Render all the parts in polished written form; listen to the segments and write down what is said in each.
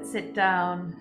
and sit down.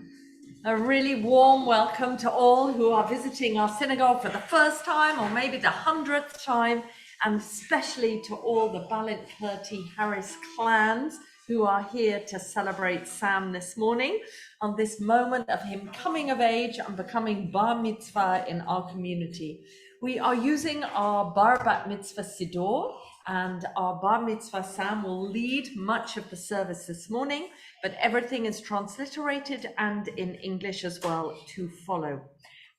A really warm welcome to all who are visiting our synagogue for the first time or maybe the 100th time, and especially to all the Balint Curti Harris clans who are here to celebrate Sam this morning on this moment of him coming of age and becoming bar mitzvah in our community. We are using our bar bat mitzvah siddur, and our bar mitzvah Sam will lead much of the service this morning, but everything is transliterated and in English as well to follow.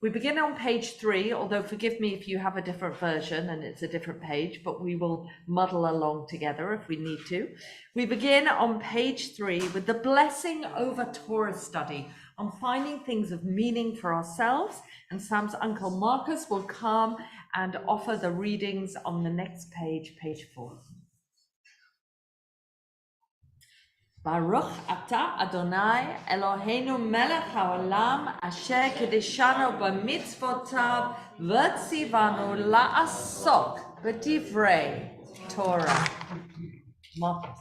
We begin on page 3, although forgive me if you have a different version and it's a different page, but we will muddle along together if we need to. We begin on page 3 with the blessing over Torah study, on finding things of meaning for ourselves, and Sam's uncle Marcus will come and offer the readings on the next page, page 4. Baruch Ata Adonai Eloheinu melech haolam asher kedeshanu b'mitzvotav v'tzivanu la'asok b'divrei Torah. Marcus.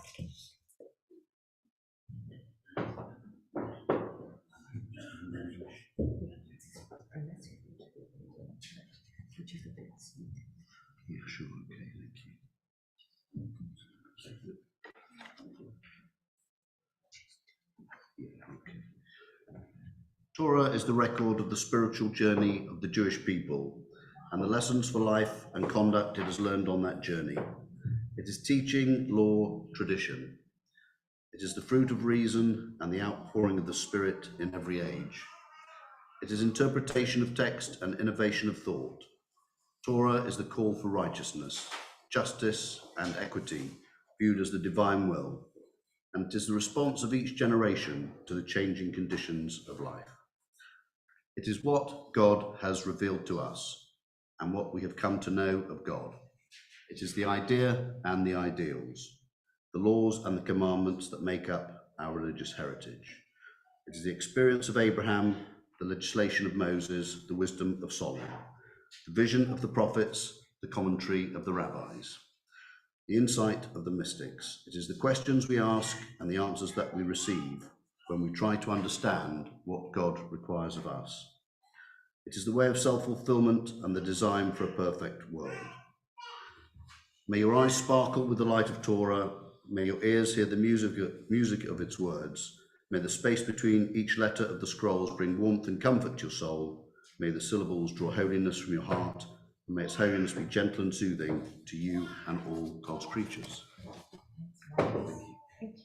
Yeah, sure, okay, thank you. Yeah, okay. Torah is the record of the spiritual journey of the Jewish people and the lessons for life and conduct it has learned on that journey. It is teaching, law, tradition. It is the fruit of reason and the outpouring of the Spirit in every age. It is interpretation of text and innovation of thought. Torah is the call for righteousness, justice, and equity, viewed as the divine will, and it is the response of each generation to the changing conditions of life. It is what God has revealed to us and what we have come to know of God. It is the idea and the ideals, the laws and the commandments that make up our religious heritage. It is the experience of Abraham, the legislation of Moses, the wisdom of Solomon, the vision of the prophets, the commentary of the rabbis, the insight of the mystics. It is the questions we ask and the answers that we receive when we try to understand what God requires of us. It is the way of self-fulfillment and the design for a perfect world. May your eyes sparkle with the light of Torah. May your ears hear the music of its words. May the space between each letter of the scrolls bring warmth and comfort to your soul. May the syllables draw holiness from your heart, and may its holiness be gentle and soothing to you and all God's creatures. Thank you.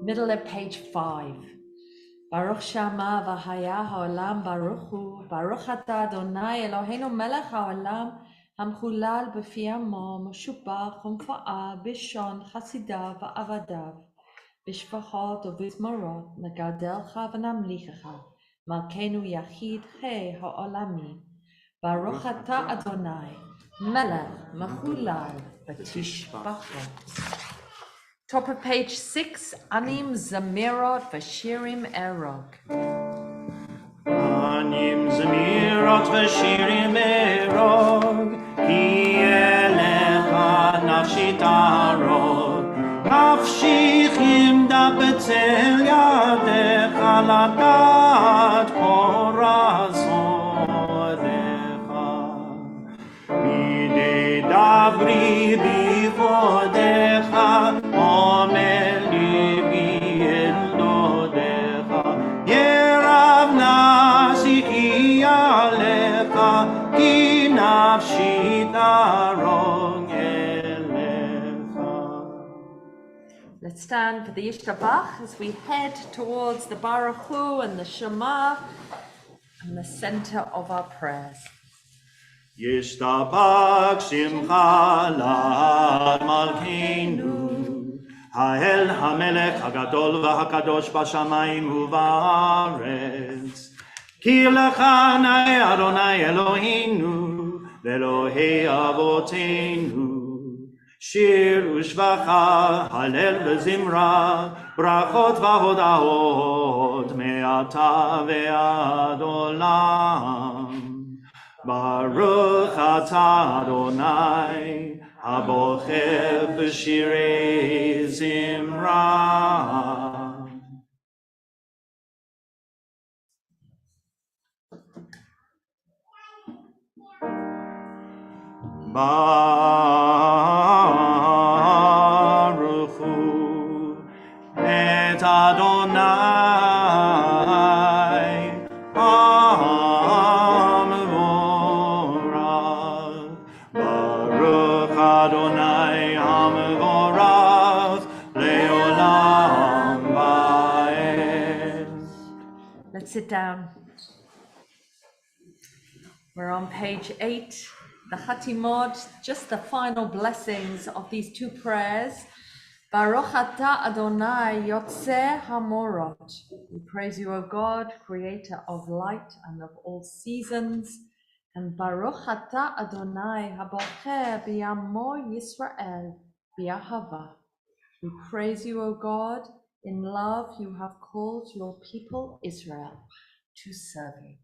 Middle of page 5. Baruch Shama v'haya ha'olam baruch hu, Baruch Ata Adonai Eloheinu melech ha'olam, hamchulal b'fi amo, meshubach umfa'a b'shon chasidav v'avadav, b'shvachot u'v'zmarot, nagadelcha v'namlichecha, Malkeinu Yachid He Ha'olami. Baruch Atah Adonai, Melech Mechulal V'Tishbachot. Top of page 6, Anim Zamirot V'Shirim Erog. Anim Zamirot V'Shirim Erog, Ki Elecha Nafshi Tarog, Nafshi Chimda B'Tzel Yadecha Ladat Korazodecha, Midei Davri Bivodecha, Omer Libi El Dodecha, Yerav Nasi Ki Alecha, Ki Nafshi Tarog Elecha. Let's stand for the Yishtabach as we head towards the Baruch Hu and the Shema and the center of our prayers. Yishtabach Shimcha La'ad Malkeinu, Ha'el HaMelech HaGadol VaHaKadosh B'Shamayim u'Ba'aretz, Ki Lecha Na'e Adonai Eloheinu, Ve'Elohei Avoteinu, Shir u'Shvacha, Halel ve'Zimra, Brachot v'Hodaot, Me'ata ve'ad olam. Baruch Atah Adonai, Habocher b'shirei Zimra. Baruch Hu et Adonai Hamvorach. Baruch Adonai Hamvorach leolam va'ed. Let's sit down. We're on page 8, the Chatimot, just the final blessings of these two prayers. Baruch Atah Adonai Yotzeh Hamorot. We praise you, O God, creator of light and of all seasons. And Baruch Atah Adonai Habocher B'Yamo Yisrael B'Ahava. We praise you, O God, in love you have called your people Israel to serve you.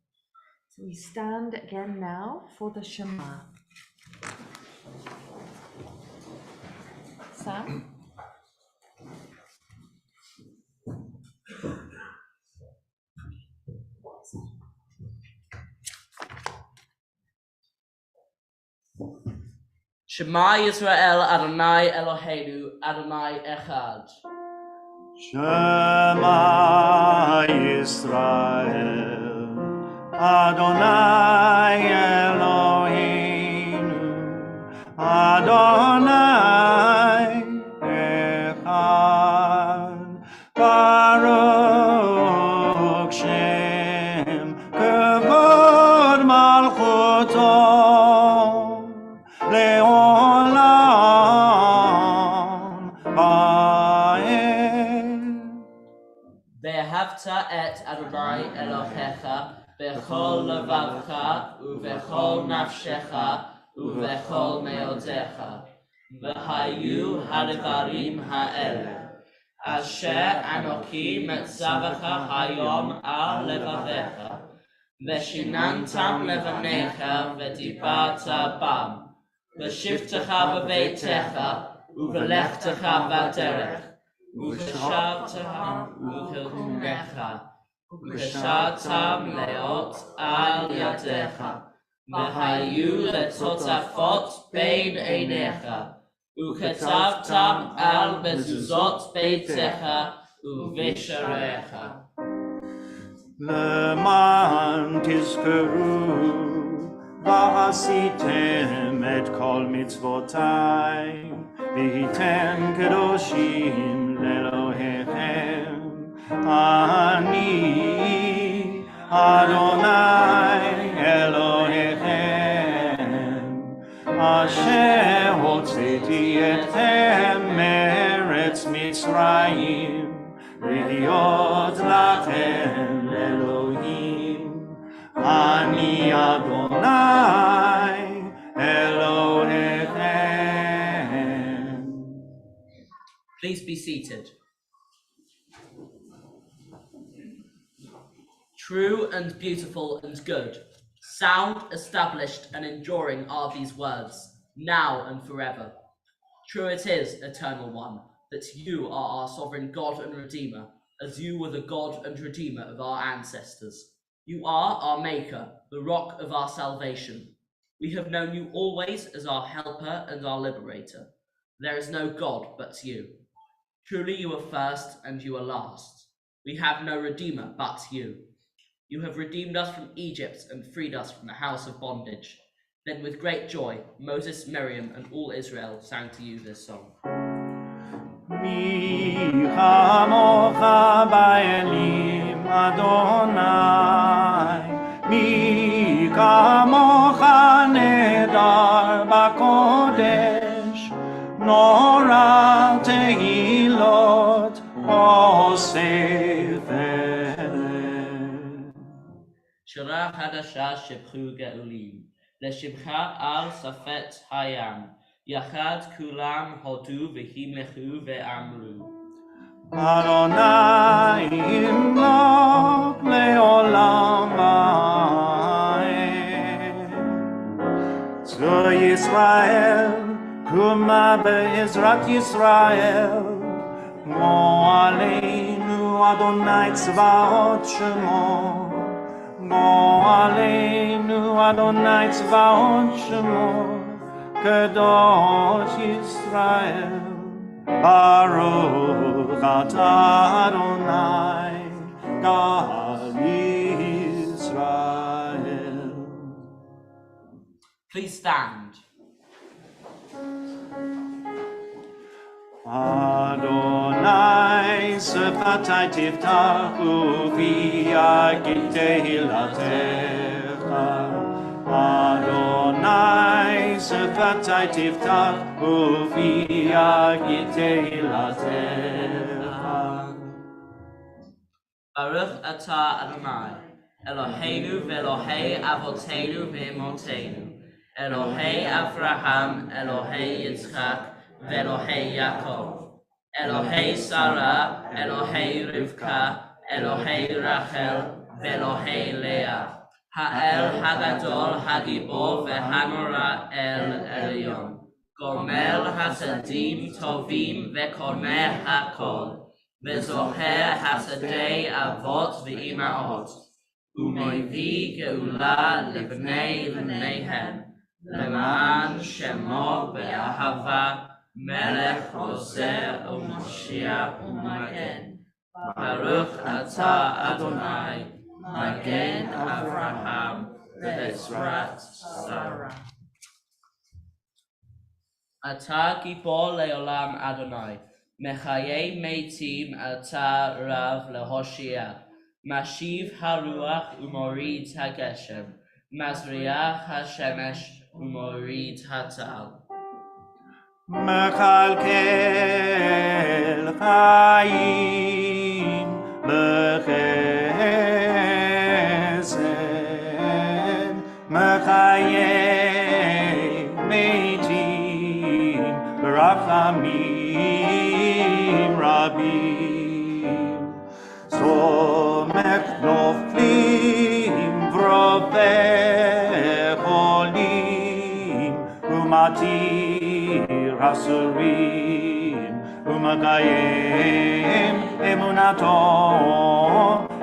So we stand again now for the Shema. Sam? Shema Yisrael Adonai Eloheinu Adonai Echad. Shema Yisrael, Adonai Eloheinu, Adonai Echad. Baruch Shem Kavod Malchuto Leolam Va'ed. Ve'ahavta et Adonai Elohecha bechol levavcha uvechol nafshecha uvechol meodecha. V'hayu hadivarim ha'ele asher anoki metzavacha hayom al levavecha. Veshinantam levanecha v'dibarta bam. V'shivtecha b'beitecha uvelechtecha b'derech. Ukeshavteha ukilnecha, ukeshavtam leot al yadecha, v'hayu letotafot bein einecha, uketavtam al mezuzot beitecha uvisharecha. Leman tizkeru va'asitem et kol mitzvotai v'hitem kedoshim lelohechem. Ani Adonai Elohechem asher hotzeti etchem meretz Mitzrayim v'hiyot lachem Elohim Ani Adonai Elohechem. Please be seated. True and beautiful and good, sound, established and enduring are these words, now and forever. True it is, Eternal One, that you are our sovereign God and Redeemer, as you were the God and Redeemer of our ancestors. You are our Maker, the rock of our salvation. We have known you always as our helper and our liberator. There is no God but you. Truly you are first and you are last. We have no Redeemer but you. You have redeemed us from Egypt and freed us from the house of bondage. Then with great joy, Moses, Miriam, and all Israel sang to you this song. Mi chamocha ba'elim Adonai, mi kamocha nedar b'kodesh, nora tehilot osefet. שירה חדשה שבחו גאולים, לשבחה על שפת הים, יחד כולם הודו והימחו ואמרו. Adonai imlok leolam va'ed. Zu Yisrael, kuma be'ezrat Yisrael, Mo aleinu Adonai tzvaot shemo, Mo aleinu Adonai tzvaot shemo, Kadosh Yisrael. Baruch atah Adonai, God Israel. Please stand. Adonai sefatai tiftach uvi agid tehilatecha. Adonai sefatai tiftach uvi agid tehilatecha. Baruch atah Adonai, Eloheinu ve'Elohei avoteinu ve'emoteinu, Elohei Avraham, Elohei Yitzchak, ve'Elohei Yaakov, Elohei Sarah, Elohei Rivka, Elohei Rachel, ve'Elohei Leah, Ha'el Hagadol Hagibor ve'Hanora El Elyon, Gomel Hasadim Tovim ve'Kormeh Hakol, ve'Zoher Hasadei Avot ve'Imaot, Umoivi Geula Livnei V'neihem, Leman Shemo Be'ahava, Melech Oseh U'Mashiach U'Magen. Baruch atah Adonai, Magen Avraham, Ve'ezrat Sarah. Atah Gibor Le'olam Adonai, Mechayei Meitim atah Rav Lehoshia, Mashiv Haruach Umorid HaGeshem, Mazriach HaShemesh Umorid HaTal. Mechalkel Chaim b'chesed, Mechayei Meitim b'rachamim rabim. Somech noflim v'roveh cholim, umatir hasurim, umagayim emunato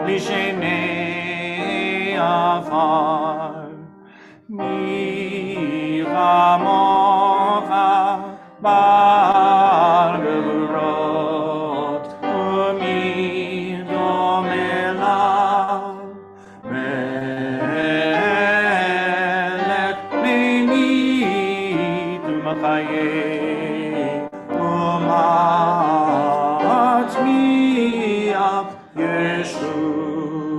lishenei afar. Mi chamocha bar geburot, umi domelav, melech meinit umachayeh, umatmiach Yeshua.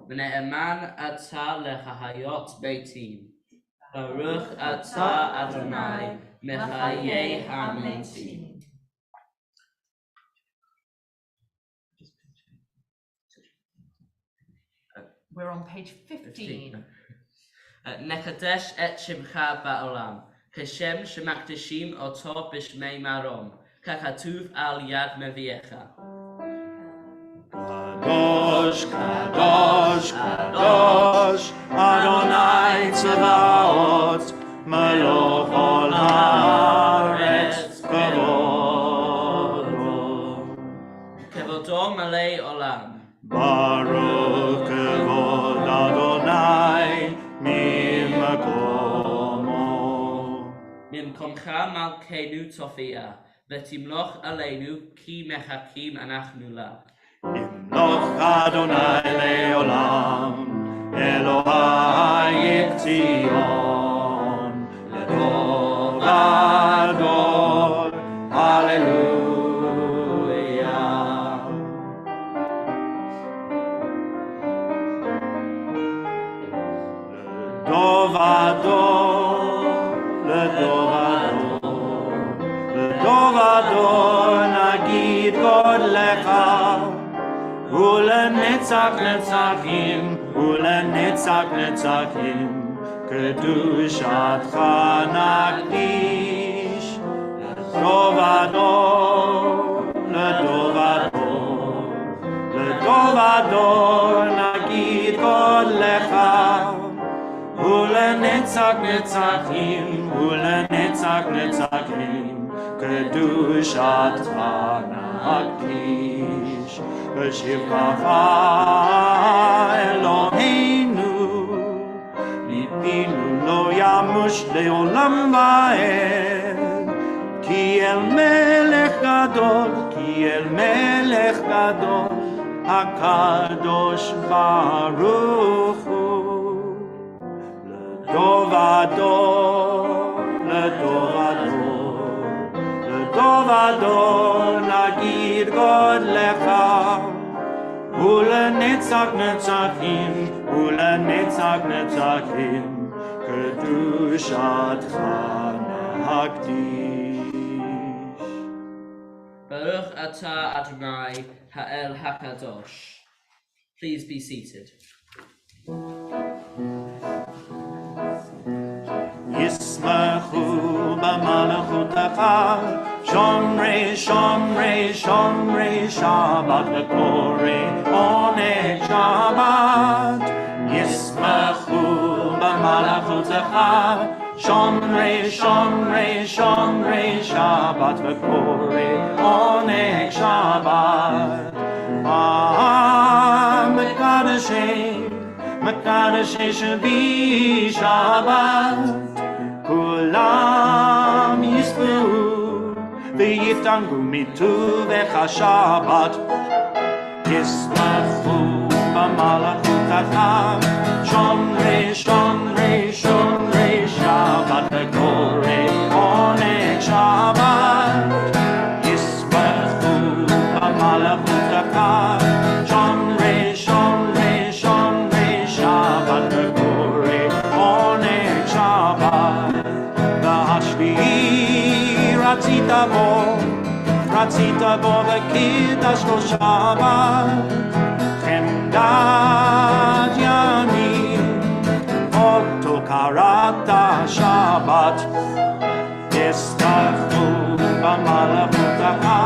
V'ne'eman atah lechahayot beitim. Baruch atah Adonai, Mechayei ha'meitim. We're on page 15. Nekadesh et shimcha ba'olam, Hashem shemakdashim oto b'shmei marom, kakatuv al yad meviecha. Kadosh, Kadosh, Kadosh, Adonai Tzevaot, Melech ol haaretz kavodo. Kevodo malei olam. Baruch kavod Adonai mimakomo. Mimkomcha malkeinu tofia, vetimloch aleinu ki mechakim anachnu la. Imloch Adonai leolam, Elohai Yitzion, Ledov Ador, Hallelujah. Ledov Ador, Ledov Ador, Ledov Ador, Nagid God Lecha. Ulenetzach netzachim, ulenetzach netzachim, kedushatcha nakdish. Ledov Ador, Ledov Ador, Ledov Ador, nagid kod lecha. Ulenetzach netzachim, ulenetzach netzachim, kedushatcha nakdish. V'shivchacha Eloheinu, lipinu lo yamush leolam va'ed. Ki el melech gadol, ki el melech gadol, HaKadosh Baruch Hu. Ledov Ador, Ledov Ador, Ledov Ador, nagid God lecha. Ulenetzach netzachim, ulenetzach netzachim, kedushatcha nakdish. Baruch atah Adonai ha'el hakadosh. Please be seated. Yismachu b'malachutecha, Shomrei, Shomrei, Shomrei Shabbat v'korei oneg Shabbat. Yismachu b'malachutecha, Shomrei, Shomrei, Shomrei Shabbat v'korei oneg Shabbat. Mekadeshei, Mekadeshei shevi Shabbat. Kulam yisperu v'yiftangu mituvecha Shabbat. Yismachu b'malachutecha, Shomrei, Shomrei, Shomrei Shabbat v'korei oneg Shabbat. Yismachu b'malachutecha, Shomrei, Shomrei, Shomrei Shabbat v'korei oneg Shabbat. V'hashvi'i ratzita bo v'kidashto Shabbat. Chemdat yamim, oto karata Shabbat. Yismachu b'malachutecha,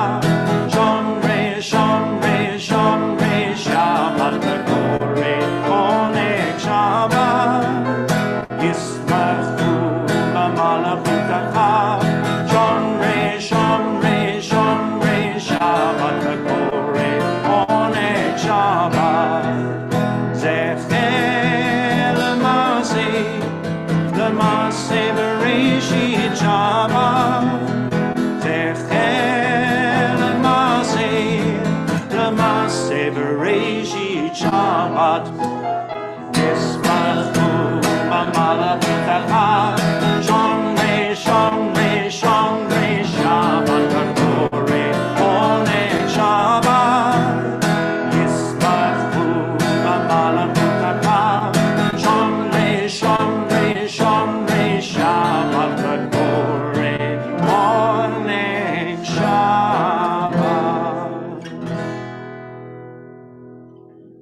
Shomrei, Shomrei, Shomrei Shabbat v'korei oneg Shabbat. Yismachu b'malachutecha, Shomrei, Shomrei, Shomrei Shabbat v'korei oneg Shabbat. Zecher l'maseh b'reishit Shabbat. Zecher l'maseh b'reishit Shabbat. Yismachu b'malachutecha, Shomrei, Shomrei, Shomrei Shabbat v'korei oneg Shabbat. Yismachu b'malachutecha, Shomrei, Shomrei, Shomrei Shabbat v'korei oneg Shabbat.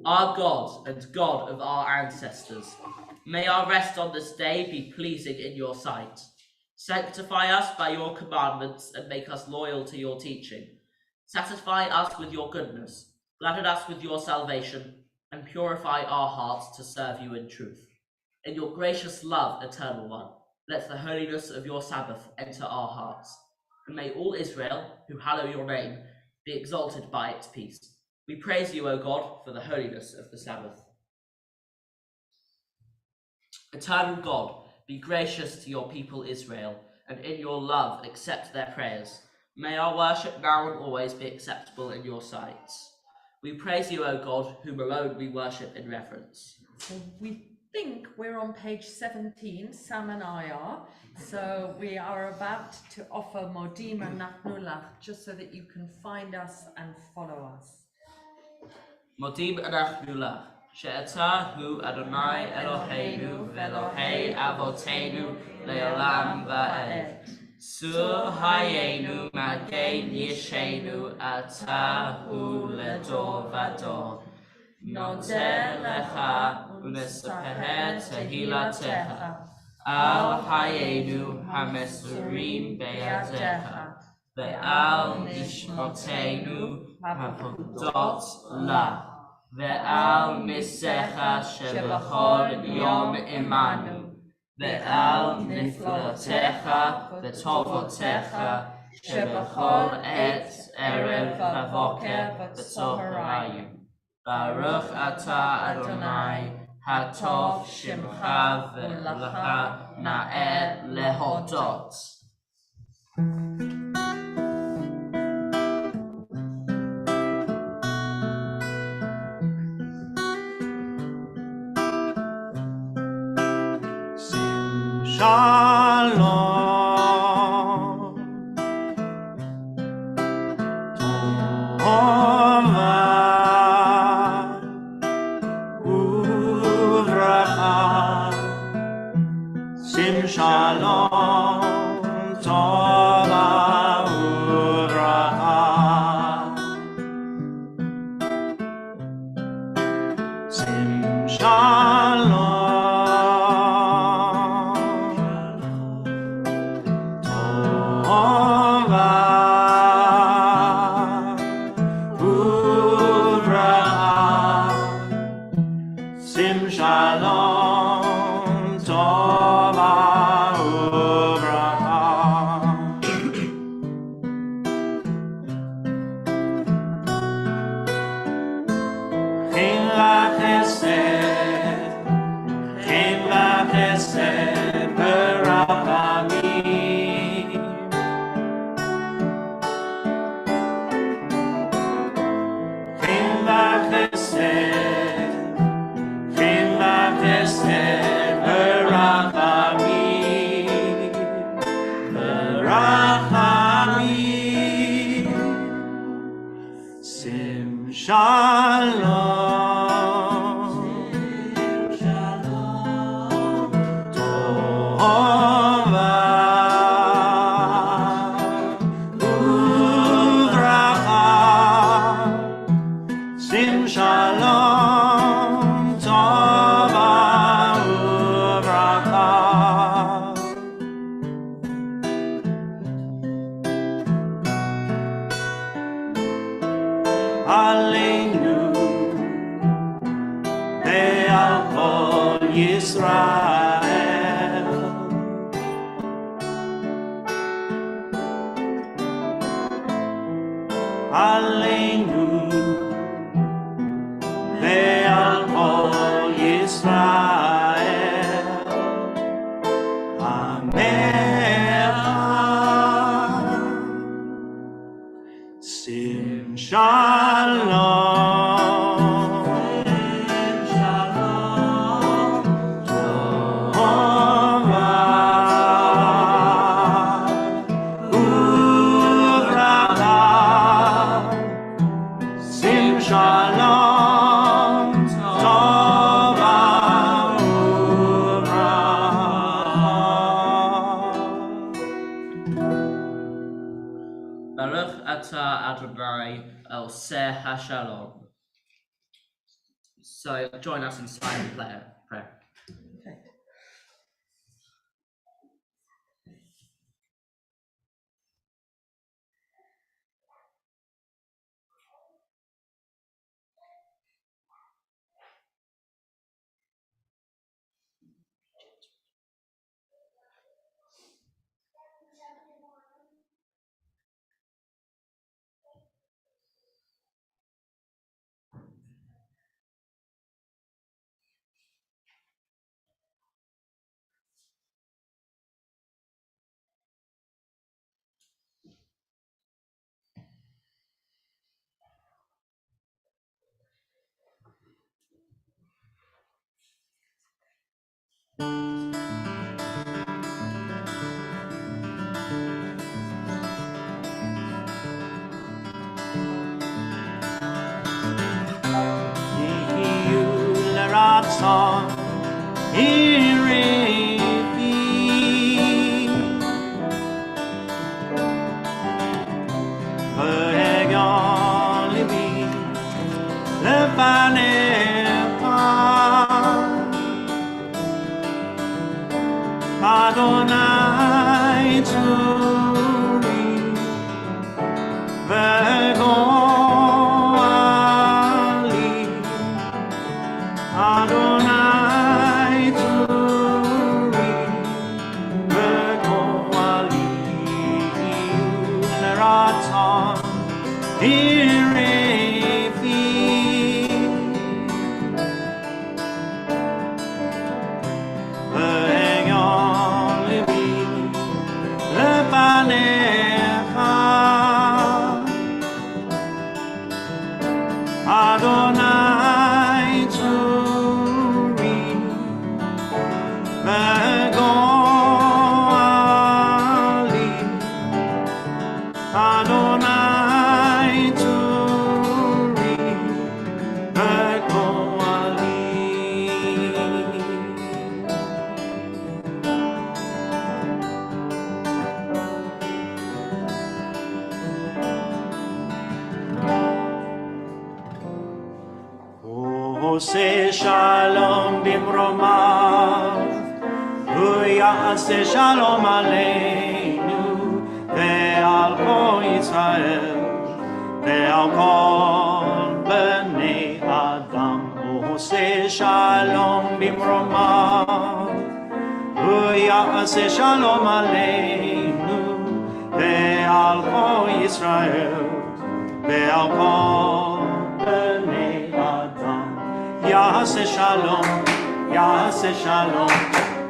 Our God God and God of our ancestors. May our rest on this day be pleasing in your sight. Sanctify us by your commandments and make us loyal to your teaching. Satisfy us with your goodness, gladden us with your salvation, and purify our hearts to serve you in truth. In your gracious love, Eternal One, let the holiness of your Sabbath enter our hearts. And may all Israel, who hallow your name, be exalted by its peace. We praise you, O God, for the holiness of the Sabbath. Eternal God, be gracious to your people Israel, and in your love accept their prayers. May our worship now and always be acceptable in your sight. We praise you, O God, whom alone we worship in reverence. So we think we're on page 17, Sam and I are. So we are about to offer Modim and Nachnulach, just so that you can find us and follow us. Modim anachnu she'ata hu Adonai Eloheinu ve'Elohei Avotenu le'olam va'ed. Sur hayenu magen yishenu ata hu ledor vador. Nodeh lecha u'nesapeher tehilatecha. Al hayenu hamesurim beyadecha. Ve'al nishmotenu hapodot la. Ve'al misecha shebachol yom imanu. Ve'al niflotecha v'tovotecha shebachol et erev v'avoker v'tzoharayim. Baruch atah Adonai, hatov shimcha v'lecha na'eh lehodot. Shalom, Tova, Uvracha, Sim Shalom, Tova, Uvracha, Sim Shalom. Sim Shalom Tova Uvracha. Chin lachesed berachamim. Chin lachesed berachamim. Sim Shalom. Sim Shalom Tova Uvracha. Aleinu ve'al kol Yisrael. Aleinu ve'al kol Yisrael. Amen. Sim Shalom. Tova Uvracha. Sim Shalom Tova Uvracha. Baruch atah Adonai el Seh HaShalom. So join us in silent prayer. Okay. Ratson Irifi Pegan Libi Lefanepa Adonai Turi Vegoali Adonai Turi Vegoali Leraton Irefi Vegan Libi Lefanecha Adonai Turi Vegoali Adonai Turi Vegoali Ose shalom bimromav Ya'aseh shalom aleinu ve'al kol Yisrael ve'al kol bnei Adam Ose shalom bimromav Ya'aseh shalom aleinu ve'al kol Yisrael ve'al kol bnei Adam Ya'aseh shalom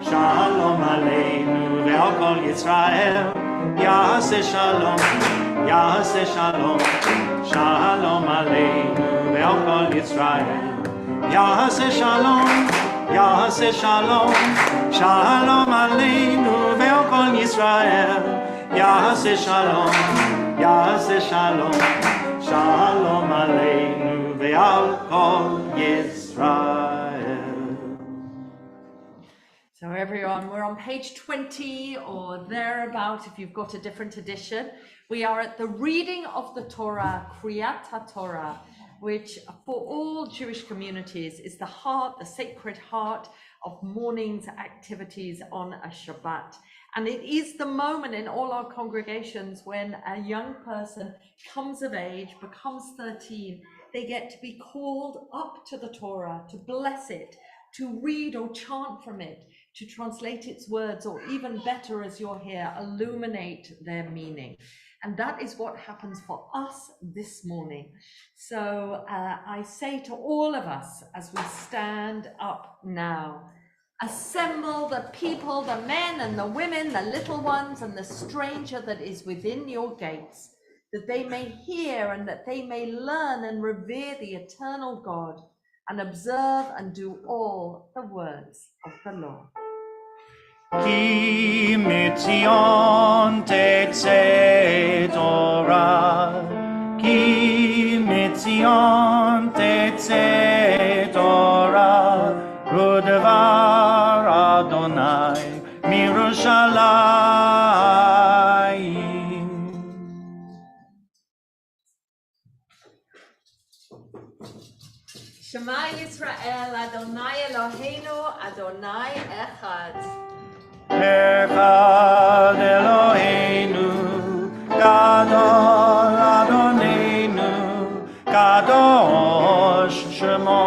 Shalom aleinu ve'al kol Yisrael Ya'aseh shalom Shalom aleinu ve'al kol Yisrael Ya'aseh shalom Shalom aleinu ve'al kol Yisrael Ya'aseh shalom Shalom aleinu ve'al kol Yisrael. So everyone, we're on page 20 or thereabout if you've got a different edition. We are at the reading of the Torah, Kriyat HaTorah, which for all Jewish communities is the heart, the sacred heart of morning's activities on a Shabbat. And it is the moment in all our congregations when a young person comes of age, becomes 13, they get to be called up to the Torah, to bless it, to read or chant from it, to translate its words, or even better, as you're here, illuminate their meaning. And that is what happens for us this morning. So I say to all of us as we stand up now, assemble the people, the men and the women, the little ones and the stranger that is within your gates, that they may hear and that they may learn and revere the eternal God and observe and do all the words of the Lord. Ki mitzion tetzeh Torah, Ki mitzion tetzeh Torah, U'devar Adonai mirushalayim. Shema Yisrael. Adonai Eloheinu, Adonai Echad. Echad Eloheinu, Gadol Adonenu, Kadosh Shemo.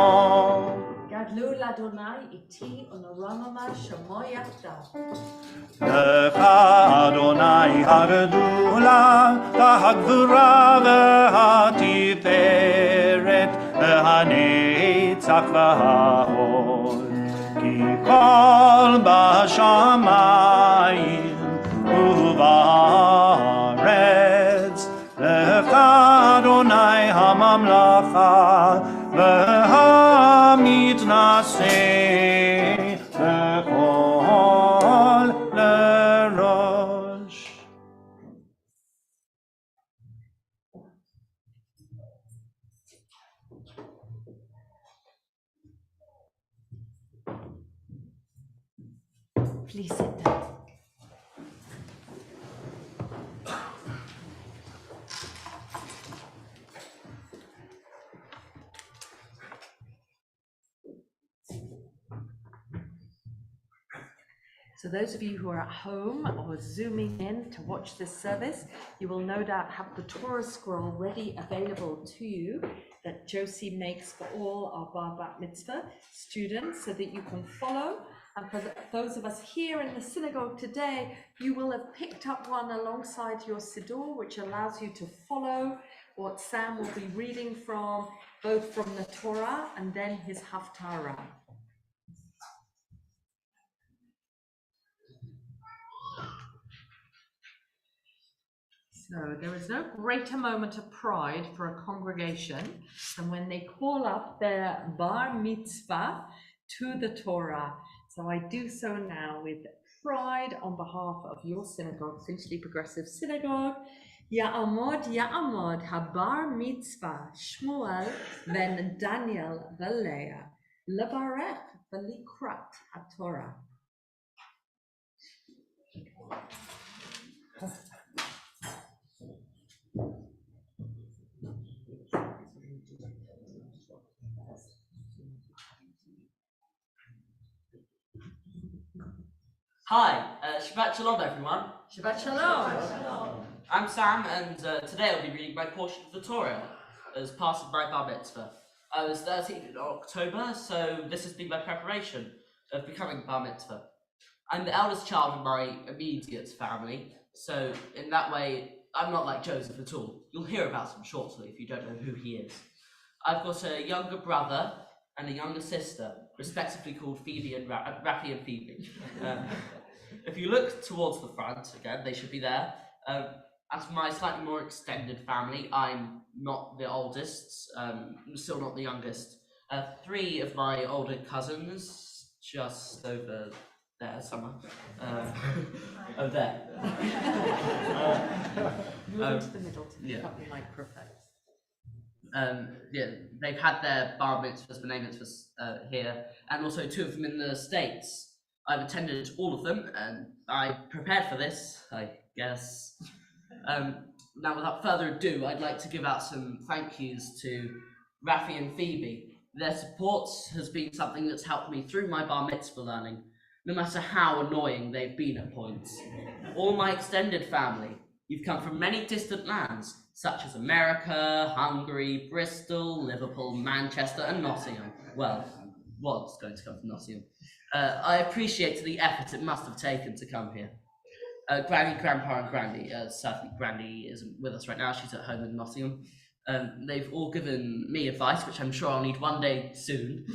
Gadlu l'Adonai iti u'noramama shemo yachdav. Lecha Adonai hagdula, hagvura v'hatiferet, v'hanetzach v'hahod. Ki kol b'shamayim u'ba'aretz, lecha Adonai hamamlacha, v'hamitnaseh b'chol lerosh. Please sit down. So those of you who are at home or zooming in to watch this service, you will no doubt have the Torah scroll ready available to you that Josie makes for all our Bar Bat Mitzvah students so that you can follow. And for those of us here in the synagogue today, you will have picked up one alongside your Siddur, which allows you to follow what Sam will be reading from, both from the Torah and then his Haftarah. So there is no greater moment of pride for a congregation than when they call up their bar mitzvah to the Torah. So I do so now with pride on behalf of your synagogue, Finchley Progressive Synagogue. Ya'amod habar mitzvah Shmuel ben Daniel v'Leah levarech v'likrat haTorah. Hi, Shabbat Shalom everyone. Shabbat Shalom. I'm Sam, and today I'll be reading my portion of the Torah as part of my Bar Mitzvah. I was 13 in October, so this has been my preparation of becoming Bar Mitzvah. I'm the eldest child in my immediate family, so in that way, I'm not like Joseph at all. You'll hear about him shortly if you don't know who he is. I've got a younger brother and a younger sister, respectively called Phoebe and Rafi and Phoebe. If you look towards the front, again, they should be there. As for my slightly more extended family, I'm not the oldest, still not the youngest. 3 of my older cousins, just over there somewhere. Over there. Move into the middle to pick up the microphones. Yeah, they've had their bar mitzvahs, b'nai mitzvahs here, and also 2 of them in the States. I've attended all of them, and I prepared for this, I guess. Now, without further ado, I'd like to give out some thank yous to Rafi and Phoebe. Their support has been something that's helped me through my bar mitzvah learning, no matter how annoying they've been at points. All my extended family, you've come from many distant lands, such as America, Hungary, Bristol, Liverpool, Manchester, and Nottingham. Well, was going to come from Nottingham. I appreciate the effort it must have taken to come here. Granny, Grandpa, and Grandy. Sadly, Grandy isn't with us right now. She's at home in Nottingham. They've all given me advice, which I'm sure I'll need one day soon.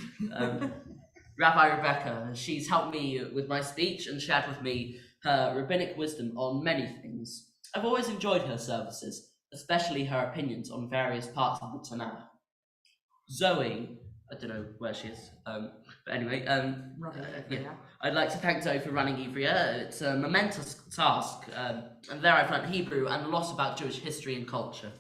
Rabbi Rebecca, she's helped me with my speech and shared with me her rabbinic wisdom on many things. I've always enjoyed her services, especially her opinions on various parts of the Tanakh. Zoe, I don't know where she is, but anyway, yeah. I'd like to thank Zoe for running Ivrea. It's a momentous task, and there I've learned Hebrew and a lot about Jewish history and culture.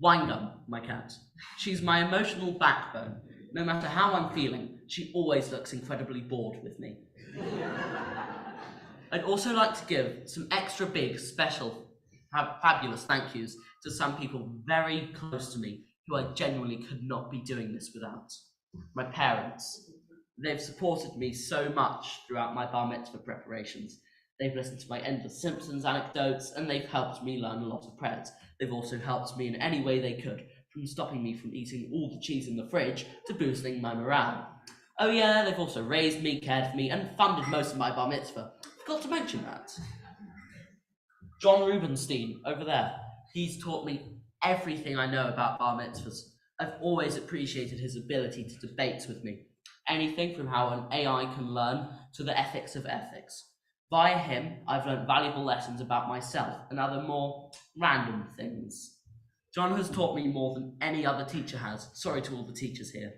Winegum, my cat. She's my emotional backbone. No matter how I'm feeling, she always looks incredibly bored with me. I'd also like to give some extra big, special, fabulous thank yous to some people very close to me who I genuinely could not be doing this without. My parents. They've supported me so much throughout my bar mitzvah preparations. They've listened to my endless Simpsons anecdotes, and they've helped me learn a lot of prayers. They've also helped me in any way they could, from stopping me from eating all the cheese in the fridge to boosting my morale. Oh yeah, they've also raised me, cared for me, and funded most of my bar mitzvah. Forgot to mention that. John Rubenstein, over there, he's taught me everything I know about bar mitzvahs. I've always appreciated his ability to debate with me. Anything from how an AI can learn to the ethics of ethics. Via him, I've learned valuable lessons about myself and other more random things. John has taught me more than any other teacher has. Sorry to all the teachers here.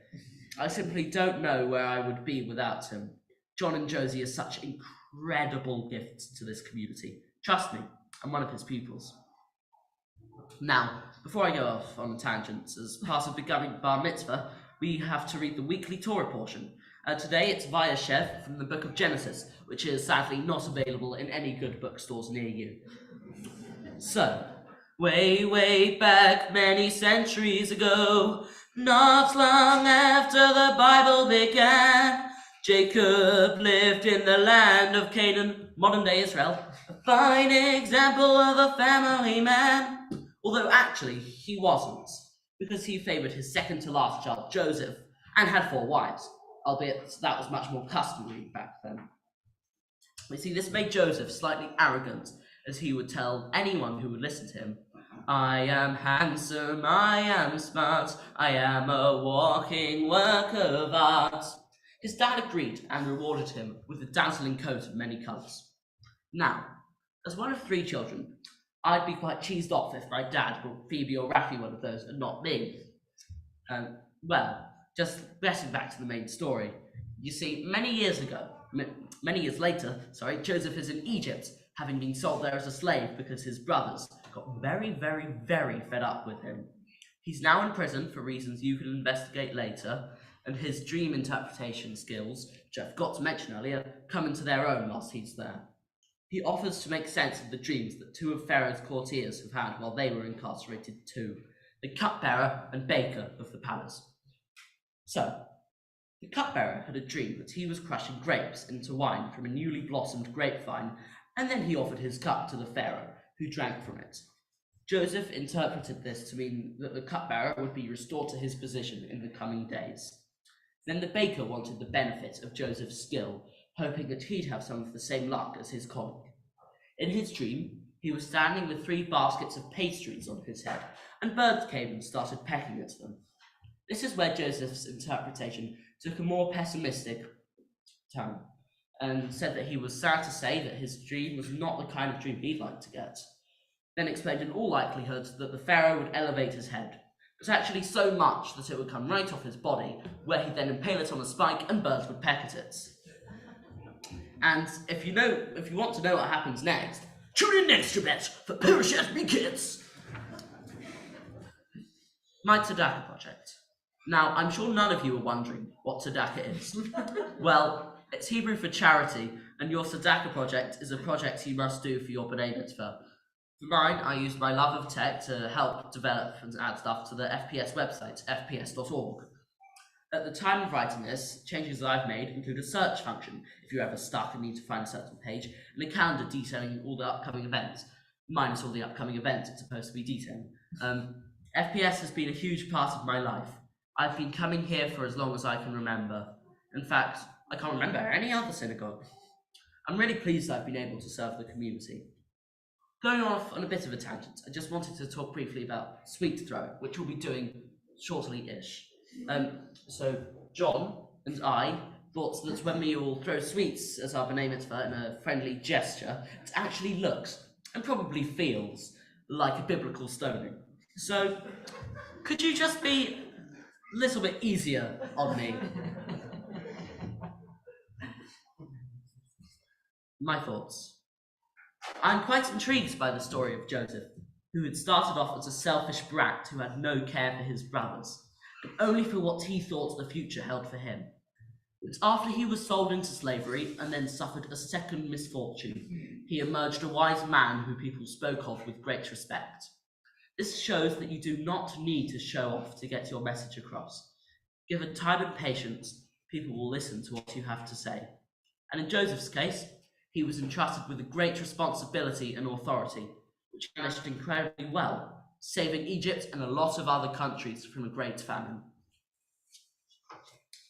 I simply don't know where I would be without him. John and Josie are such incredible gifts to this community. Trust me, I'm one of his pupils. Now, before I go off on a tangent, as part of becoming bar mitzvah, we have to read the weekly Torah portion. Today it's via Shev from the book of Genesis, which is sadly not available in any good bookstores near you. So, way back many centuries ago, not long after the Bible began, Jacob lived in the land of Canaan, modern-day Israel, a fine example of a family man. Although actually he wasn't, because he favoured his second-to-last child, Joseph, and had 4 wives, albeit that was much more customary back then. We see this made Joseph slightly arrogant, as he would tell anyone who would listen to him, I am handsome, I am smart, I am a walking work of art. His dad agreed and rewarded him with a dazzling coat of many colours. Now, as one of 3 children, I'd be quite cheesed off if my dad brought Phoebe or Raffy one of those and not me. Well, just getting back to the main story. You see, many years later, Joseph is in Egypt, having been sold there as a slave because his brothers got very fed up with him. He's now in prison for reasons you can investigate later, and his dream interpretation skills, which I forgot to mention earlier, come into their own whilst he's there. He offers to make sense of the dreams that 2 of Pharaoh's courtiers have had while they were incarcerated too, the cupbearer and baker of the palace. So, the cupbearer had a dream that he was crushing grapes into wine from a newly blossomed grapevine, and then he offered his cup to the Pharaoh, who drank from it. Joseph interpreted this to mean that the cupbearer would be restored to his position in the coming days. Then the baker wanted the benefit of Joseph's skill, hoping that he'd have some of the same luck as his colleague. In his dream, he was standing with 3 baskets of pastries on his head, and birds came and started pecking at them. This is where Joseph's interpretation took a more pessimistic turn, and said that he was sad to say that his dream was not the kind of dream he'd like to get. Then explained in all likelihood that the Pharaoh would elevate his head, but actually so much that it would come right off his body, where he'd then impale it on a spike and birds would peck at it. And if you want to know what happens next, tune in next Shabbat for Parashat Miketz. My Tzedakah project. Now, I'm sure none of you are wondering what Tzedakah is. Well, it's Hebrew for charity, and your Tzedakah project is a project you must do for your B'nai Mitzvah. For mine, I used my love of tech to help develop and add stuff to the FPS website, fps.org. At the time of writing this, changes that I've made include a search function if you're ever stuck and need to find a certain page, and a calendar detailing all the upcoming events, minus all the upcoming events it's supposed to be detailing. FPS has been a huge part of my life. I've been coming here for as long as I can remember. In fact, I can't remember any other synagogue. I'm really pleased I've been able to serve the community. Going off on a bit of a tangent, I just wanted to talk briefly about sweet throw, which we'll be doing shortly-ish. So John and I thought that when we all throw sweets as our B'nai Mitzvah in a friendly gesture, it actually looks and probably feels like a biblical stoning. So could you just be a little bit easier on me? My thoughts. I'm quite intrigued by the story of Joseph, who had started off as a selfish brat who had no care for his brothers, and only for what he thought the future held for him. But after he was sold into slavery and then suffered a second misfortune, he emerged a wise man who people spoke of with great respect. This shows that you do not need to show off to get your message across. Given time and patience, people will listen to what you have to say. And in Joseph's case, he was entrusted with a great responsibility and authority, which he managed incredibly well, saving Egypt and a lot of other countries from a great famine.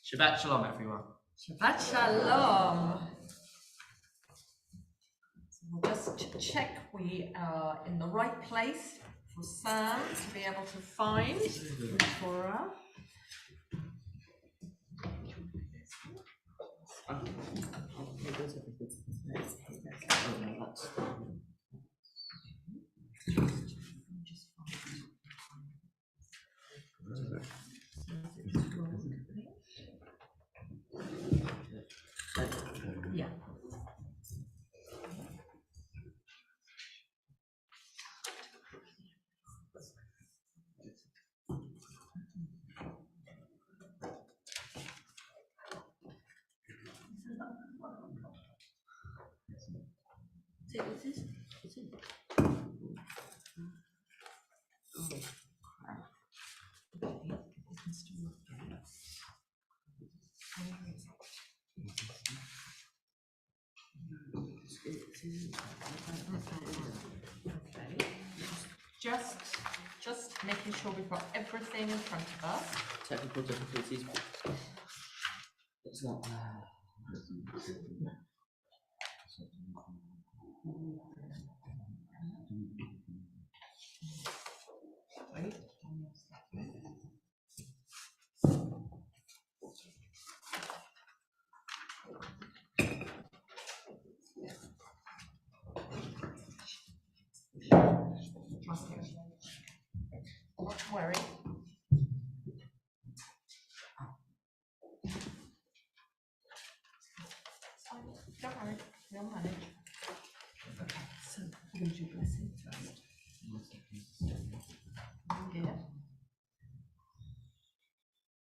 Shabbat Shalom, everyone. Shabbat Shalom. So we'll just check we are in the right place for Sam to be able to find the Torah. Yeah. Okay. Just making sure we've got everything in front of us. Technical difficulties. It's not. Wait. Not to worry. Don't worry, we'll manage. Okay, so we're going to do blessing first. Yeah.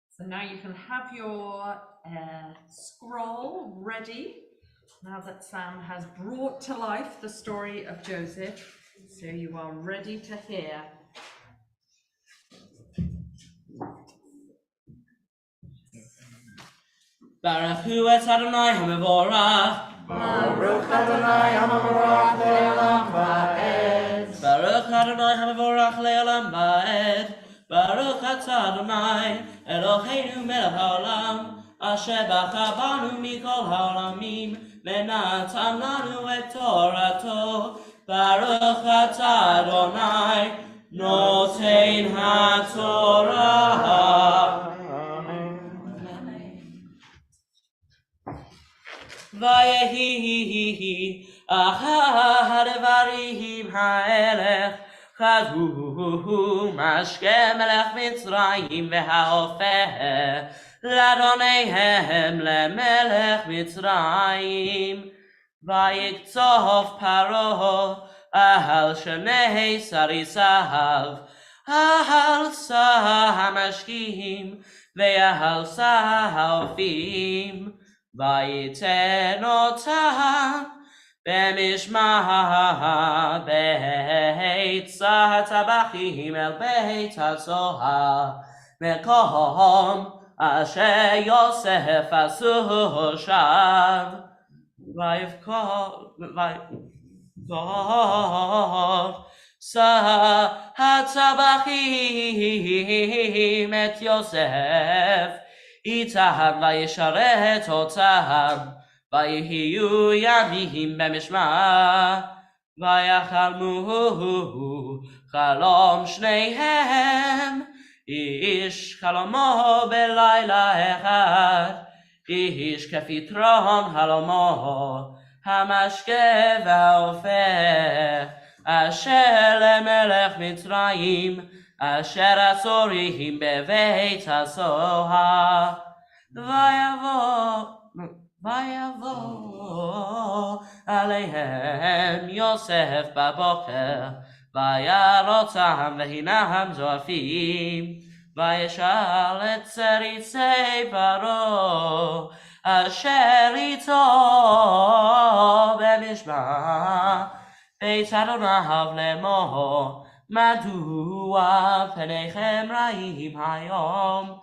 So now you can have your scroll ready, now that Sam has brought to life the story of Joseph. So you are ready to hear. Baruch Hu et Adonai HaMevorach. Baruch Adonai HaMevorach le'olam va'ed. Baruch Adonai HaMevorach le'olam va'ed. Baruch atah Adonai Eloheinu melech haolam, asher bacha banu mikol haolamim, venatan lanu et torato. Baruch atah Adonai noten haTorah. Vayehi achar devarim ha'elech chadhu mashke melech Mitzrayim v'ha'ofeh l'adoneihem lemelech Mitzrayim vayiktzov paro al shnei sarisav al sah hamashkim ve'al sah ha'ofim Vayiten otam b'mishmah beit tabachim el beit hazohar mekom asher Yosef asuh sham vayivkol sah tabachim et Yosef Itahan vayisharet otam, vayihiyu yamihim b'mishmah, vayachalmu chalom shneihem, ish chalomo belayla echad, ish kefitron halomo, hamashke v'haofeh, asher lemelech Mitzrayim, Asher asorihim beveit hasohar, vayavo aleihem Yosef baboker, vayarotam vehinam zoafim, vayeshal et tzeritzei paro, asher ito b'mishmah, beit Adonai lemor, מדוע פניכם רעים היום?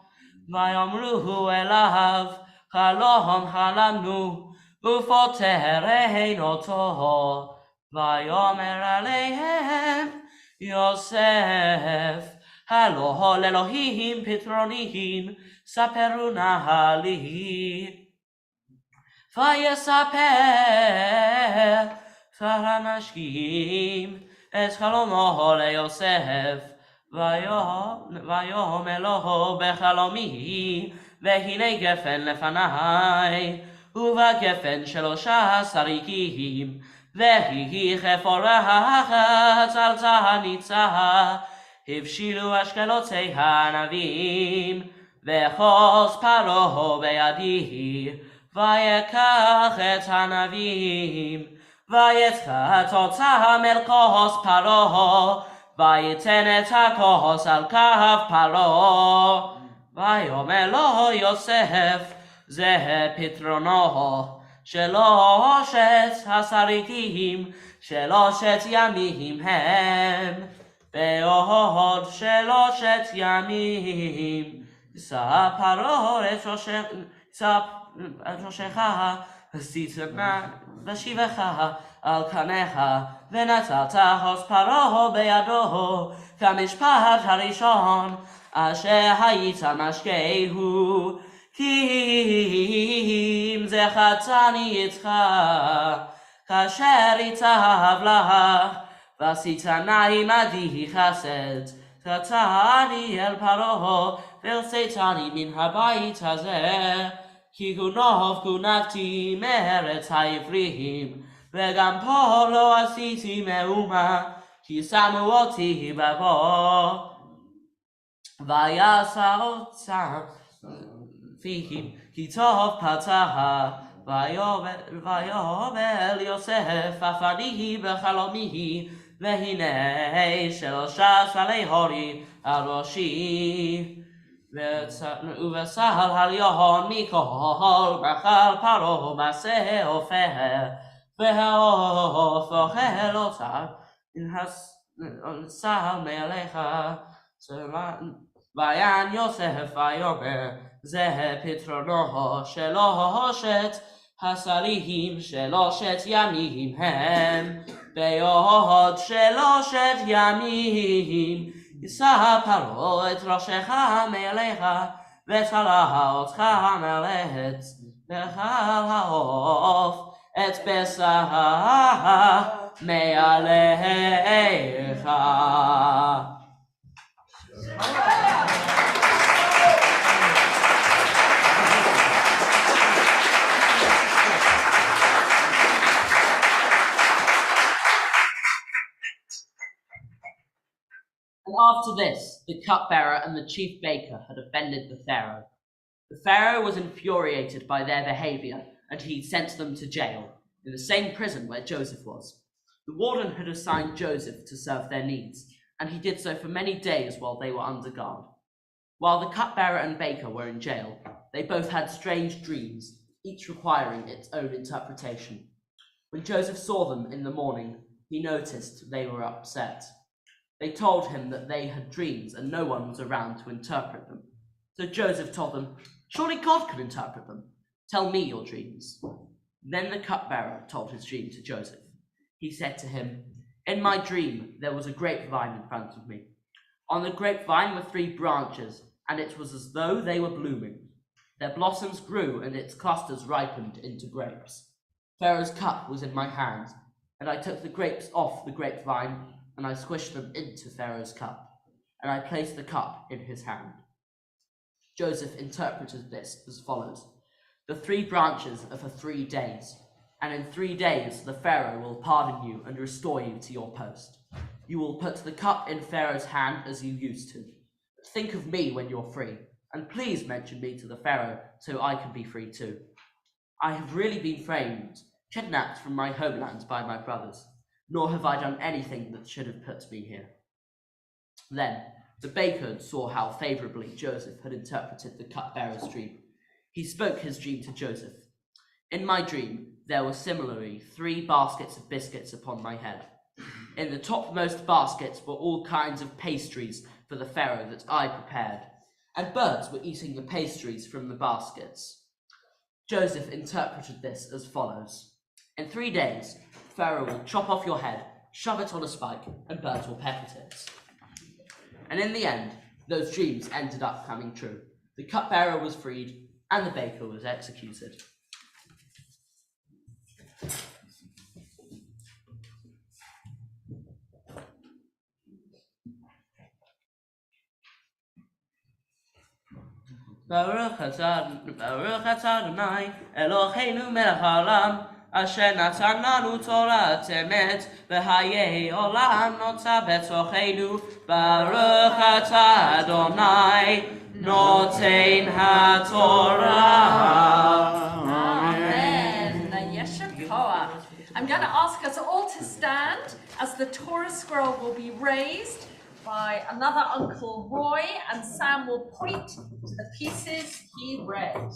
ויאמרו אליו, חלום חלמנו, ופוטר עינותו. ויאמר עליהם יוסף, הלא לאלוהים פתרונים, ספרו נא לי. ויספר שר המשקים את חלומו ליוסף, ויאמר לו בחלומי, והנה גפן לפניי, ובגפן 13 ריקים, והיא כפורחת על תניצה, הבשילו אשכלותי הנביאים, וחוס פרעה בידי, ויקח את הנביאים, ויצחת אותם אל כוס פרעה, ויתן את הכוס על כף פרעה. ויאמר לו יוסף, זה פתרונו, 13 ריקים, 3 ימים הם, בעוד 3 ימים יישא פרעה את ראשך, ושיבך על קניך, ונטלת כוס פרעה בידו, כמשפט הראשון אשר היית משקהו, כי אם זה חצני איתך, כאשר יצהב לך, ועשיתנה עמדי חסד, חצני אל פרעה, והוצאתני מן הבית הזה, כי גונבתי מארץ העברים, וגם פה לא עשיתי מאומה, כי שמו אותי בבור. ויעשה אותם פיהם, כי טוב פצע, ויאמר יוסף, אף אני בחלומי, והנה 13 הורי על ראשי, ובסל הליון מכל בחל פרעה מעשה עופר, והעוף אוכל אותה מן הסל מעליך. ויען יוסף ויאמר, זה פתרונו, 13 ריקים, 3 ימים הם, בעוד 3 ימים יישא פרעה את ראשך מעליך, ותלה אותך מעלת, ואכל העוף את בשרך מעליך. And after this, the cupbearer and the chief baker had offended the Pharaoh. The Pharaoh was infuriated by their behavior, and he sent them to jail, in the same prison where Joseph was. The warden had assigned Joseph to serve their needs, and he did so for many days while they were under guard. While the cupbearer and baker were in jail, they both had strange dreams, each requiring its own interpretation. When Joseph saw them in the morning, he noticed they were upset. They told him that they had dreams and no one was around to interpret them. So Joseph told them, "Surely God can interpret them. Tell me your dreams." Then the cupbearer told his dream to Joseph. He said to him, "In my dream there was a grapevine in front of me. On the grapevine were 3 branches, and it was as though they were blooming. Their blossoms grew and its clusters ripened into grapes. Pharaoh's cup was in my hand, and I took the grapes off the grapevine, and I squished them into Pharaoh's cup, and I placed the cup in his hand." Joseph interpreted this as follows: "The 3 branches are for 3 days, and in 3 days the Pharaoh will pardon you and restore you to your post. You will put the cup in Pharaoh's hand as you used to. But think of me when you're free, and please mention me to the Pharaoh so I can be free too. I have really been framed, kidnapped from my homeland by my brothers, nor have I done anything that should have put me here." Then the baker saw how favorably Joseph had interpreted the cupbearer's dream. He spoke his dream to Joseph. "In my dream there were similarly 3 baskets of biscuits upon my head. In the topmost baskets were all kinds of pastries for the Pharaoh that I prepared, and birds were eating the pastries from the baskets. Joseph interpreted this as follows. In 3 days, Pharaoh will chop off your head, shove it on a spike, and birds will peck at it. And in the end, those dreams ended up coming true. The cupbearer was freed, and the baker was executed. Baruch atah Adonai, Eloheinu melech haolam, asher natan lanu Torat emet, v'hayei olam notza betocheinu. Baruch atah Adonai, noten haTorah. Amen. Yesha Koach. I'm going to ask us all to stand as the Torah scroll will be raised by another Uncle Roy, and Sam will point to the pieces he read.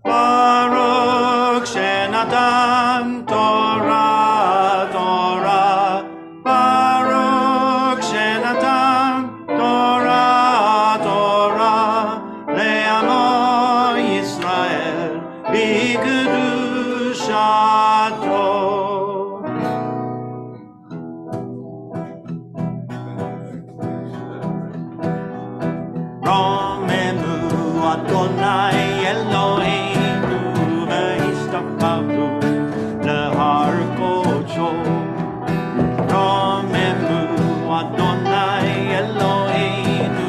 Baruch Shenatan Torah, Torah. Baruch Shenatan Torah, Torah. Le'amo Yisrael b'kedushato. Romemu Adonai Eloheinu ve'ishtachatu lehar kodsho. Romemu Adonai Eloheinu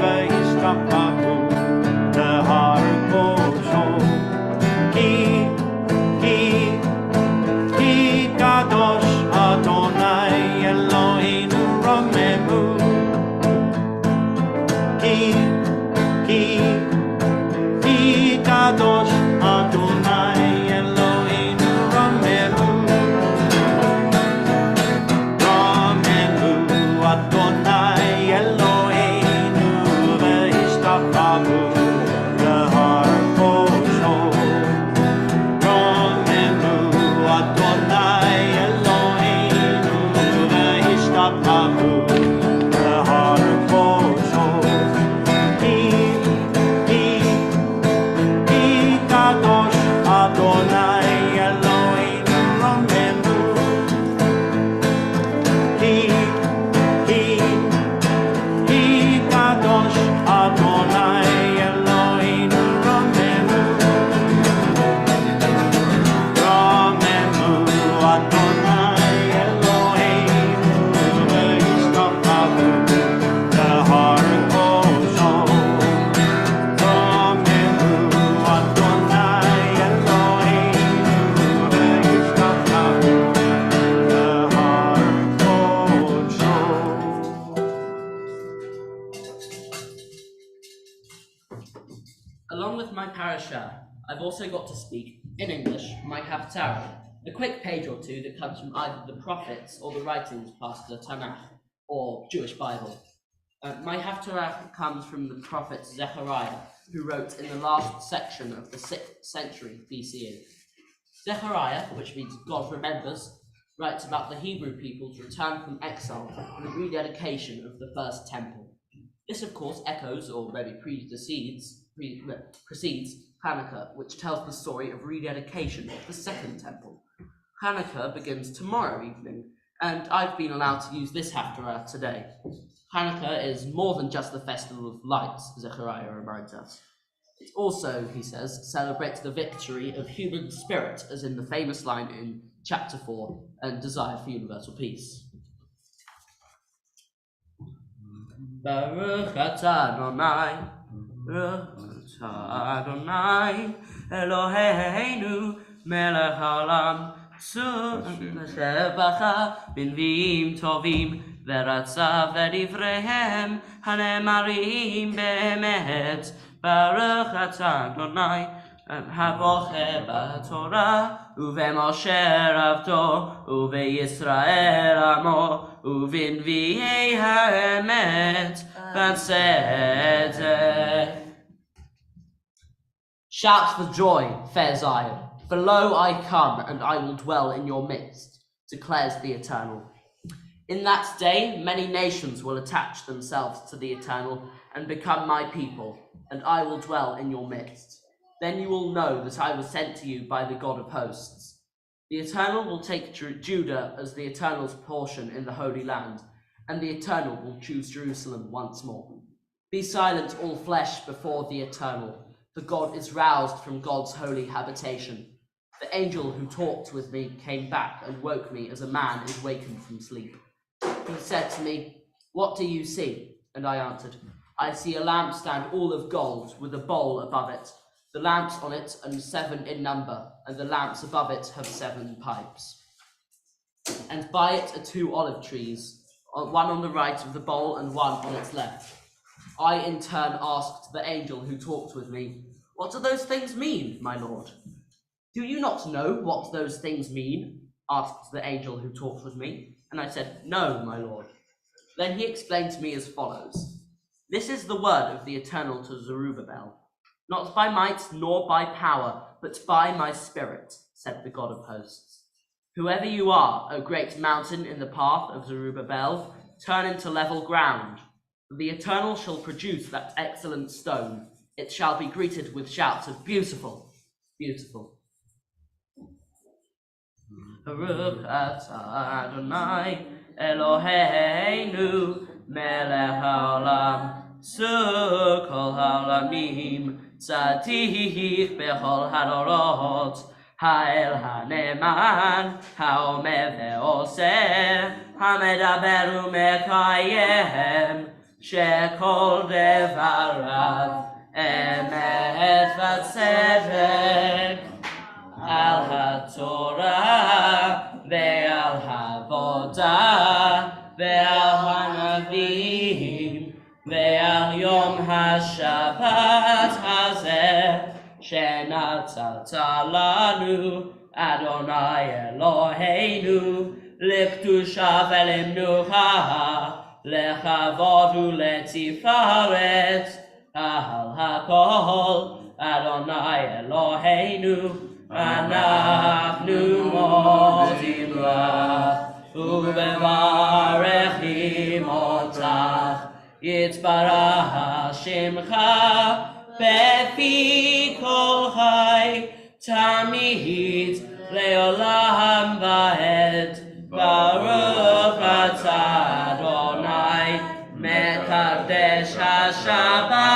ve'ishtachatu lehar kodsho. Ki kadosh Adonai Eloheinu romemu. Ki kadosh Adonai Eloheinu romemu. Romemu Adonai Eloheinu ve'ishtachatu lehar kodsho. Romemu Adonai Eloheinu ve'ishtachatu lehar kodsho. Kadosh Adonai Eloheinu romemu. Kadosh Adonai Eloheinu romemu. Romemu Adonai Eloheinu ve'ishtachatu lehar kodsho. Romemu Adonai Eloheinu ve'ishtachatu lehar kodsho. Along with my parasha, I've also got to speak, in English, my haftarah, a quick page or two that comes from either the prophets or the writings past the Tanakh, or Jewish Bible. My haftarah comes from the prophet Zechariah, who wrote in the last section of the 6th century BCE. Zechariah, which means God remembers, writes about the Hebrew people's return from exile and the rededication of the first temple. This, of course, echoes, or maybe precedes Hanukkah, which tells the story of rededication of the second temple. Hanukkah begins tomorrow evening, and I've been allowed to use this haftarah today. Hanukkah is more than just the festival of lights, Zechariah reminds us. It also, he says, celebrates the victory of human spirit, as in the famous line in chapter 4, and desire for universal peace. Baruch atah Adonai, Baruch atah Adonai, Eloheinu melech haolam, Shebacha b'nviim tovim, v'ratzav v'divreihem hanemarim be'emet. Baruch atah Adonai, Havoche b'Torah, uveMoshe avdo, uveYisrael amo, uvinviei ha'emet v'tzedek. Shout for joy, fair Zion, for lo I come, and I will dwell in your midst. declares the Eternal. In that day, many nations will attach themselves to the Eternal and become my people, and I will dwell in your midst. Then you will know that I was sent to you by the God of hosts. The Eternal will take Judah as the Eternal's portion in the Holy Land, and the Eternal will choose Jerusalem once more. Be silent, all flesh, before the Eternal, for God is roused from God's holy habitation. The angel who talked with me came back and woke me as a man is wakened from sleep. He said to me, "What do you see?" And I answered, "I see a lampstand all of gold with a bowl above it. The lamps on it are 7 in number, and the lamps above it have 7 pipes. And by it are 2 olive trees, one on the right of the bowl and one on its left." I in turn asked the angel who talked with me, "What do those things mean, my lord?" "Do you not know what those things mean?" asked the angel who talked with me. And I said, "No, my lord." Then he explained to me as follows: "This is the word of the Eternal to Zerubbabel. Not by might nor by power, but by my spirit, said the God of hosts. Whoever you are, O great mountain in the path of Zerubbabel, turn into level ground. The Eternal shall produce that excellent stone. It shall be greeted with shouts of beautiful, beautiful. Baruch atah Adonai Eloheinu melech haolam sukol haolamim tzaddik bechol hadorot ha'el haneman ha'omer ve'oseh hamedaber u'mekayem shekol devarav emet v'tzedek al haTorah ve'al havodah ve'al hanavim ve'al yom haShabbat hazeh shenatzata lanu Adonai Eloheinu lekdusha ve'lemnucha lechavod u'letifaret al hakol Adonai Eloheinu אנחנו מודים לך ומברכים אותך יתברך שמך בפי כל חי תמיד לעולם ועד ברוך אתה אדוני מקדש השבת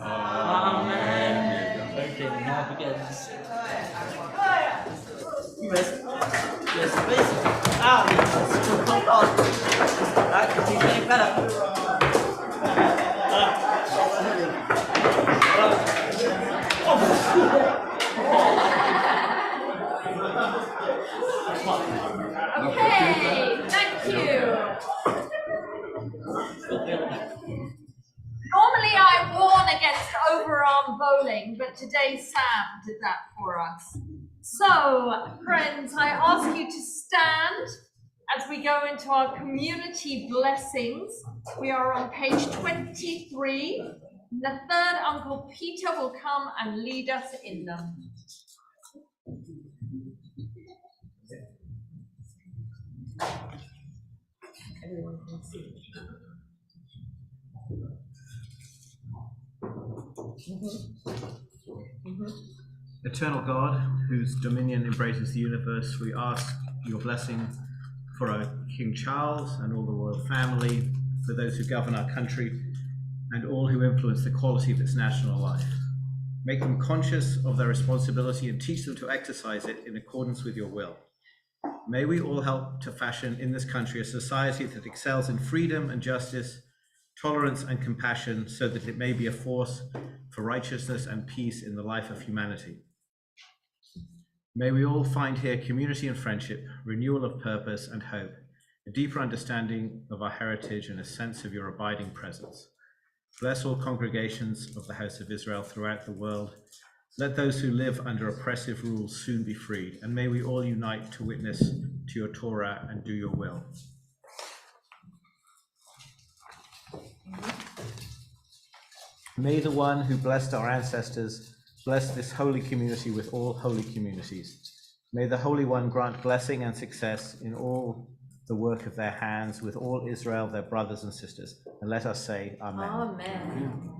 אמן. That could be getting better. Okay, thank you. Normally I warn against overarm bowling, but today Sam did that for us. So, friends, I ask you to stand as we go into our community blessings. We are on page 23. The third Uncle Peter will come and lead us in them. Everyone can see. Eternal God, whose dominion embraces the universe, we ask your blessing for our King Charles and all the royal family, for those who govern our country, and all who influence the quality of its national life. Make them conscious of their responsibility and teach them to exercise it in accordance with your will. May we all help to fashion in this country a society that excels in freedom and justice, tolerance and compassion, so that it may be a force for righteousness and peace in the life of humanity. May we all find here community and friendship, renewal of purpose and hope, a deeper understanding of our heritage and a sense of your abiding presence. Bless all congregations of the House of Israel throughout the world. Let those who live under oppressive rules soon be freed, and may we all unite to witness to your Torah and do your will. May the one who blessed our ancestors bless this holy community with all holy communities. May the Holy One grant blessing and success in all the work of their hands with all Israel, their brothers and sisters. And let us say, Amen. Amen.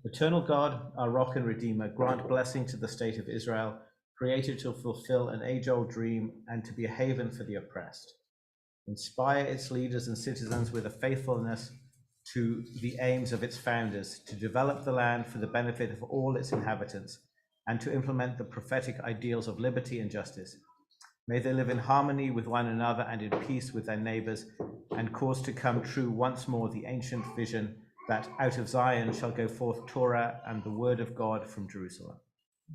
Eternal God, our rock and redeemer, grant blessing to the state of Israel, created to fulfill an age-old dream and to be a haven for the oppressed. Inspire its leaders and citizens with a faithfulness to the aims of its founders, to develop the land for the benefit of all its inhabitants, and to implement the prophetic ideals of liberty and justice. May they live in harmony with one another and in peace with their neighbors, and cause to come true once more the ancient vision that out of Zion shall go forth Torah and the word of God from Jerusalem.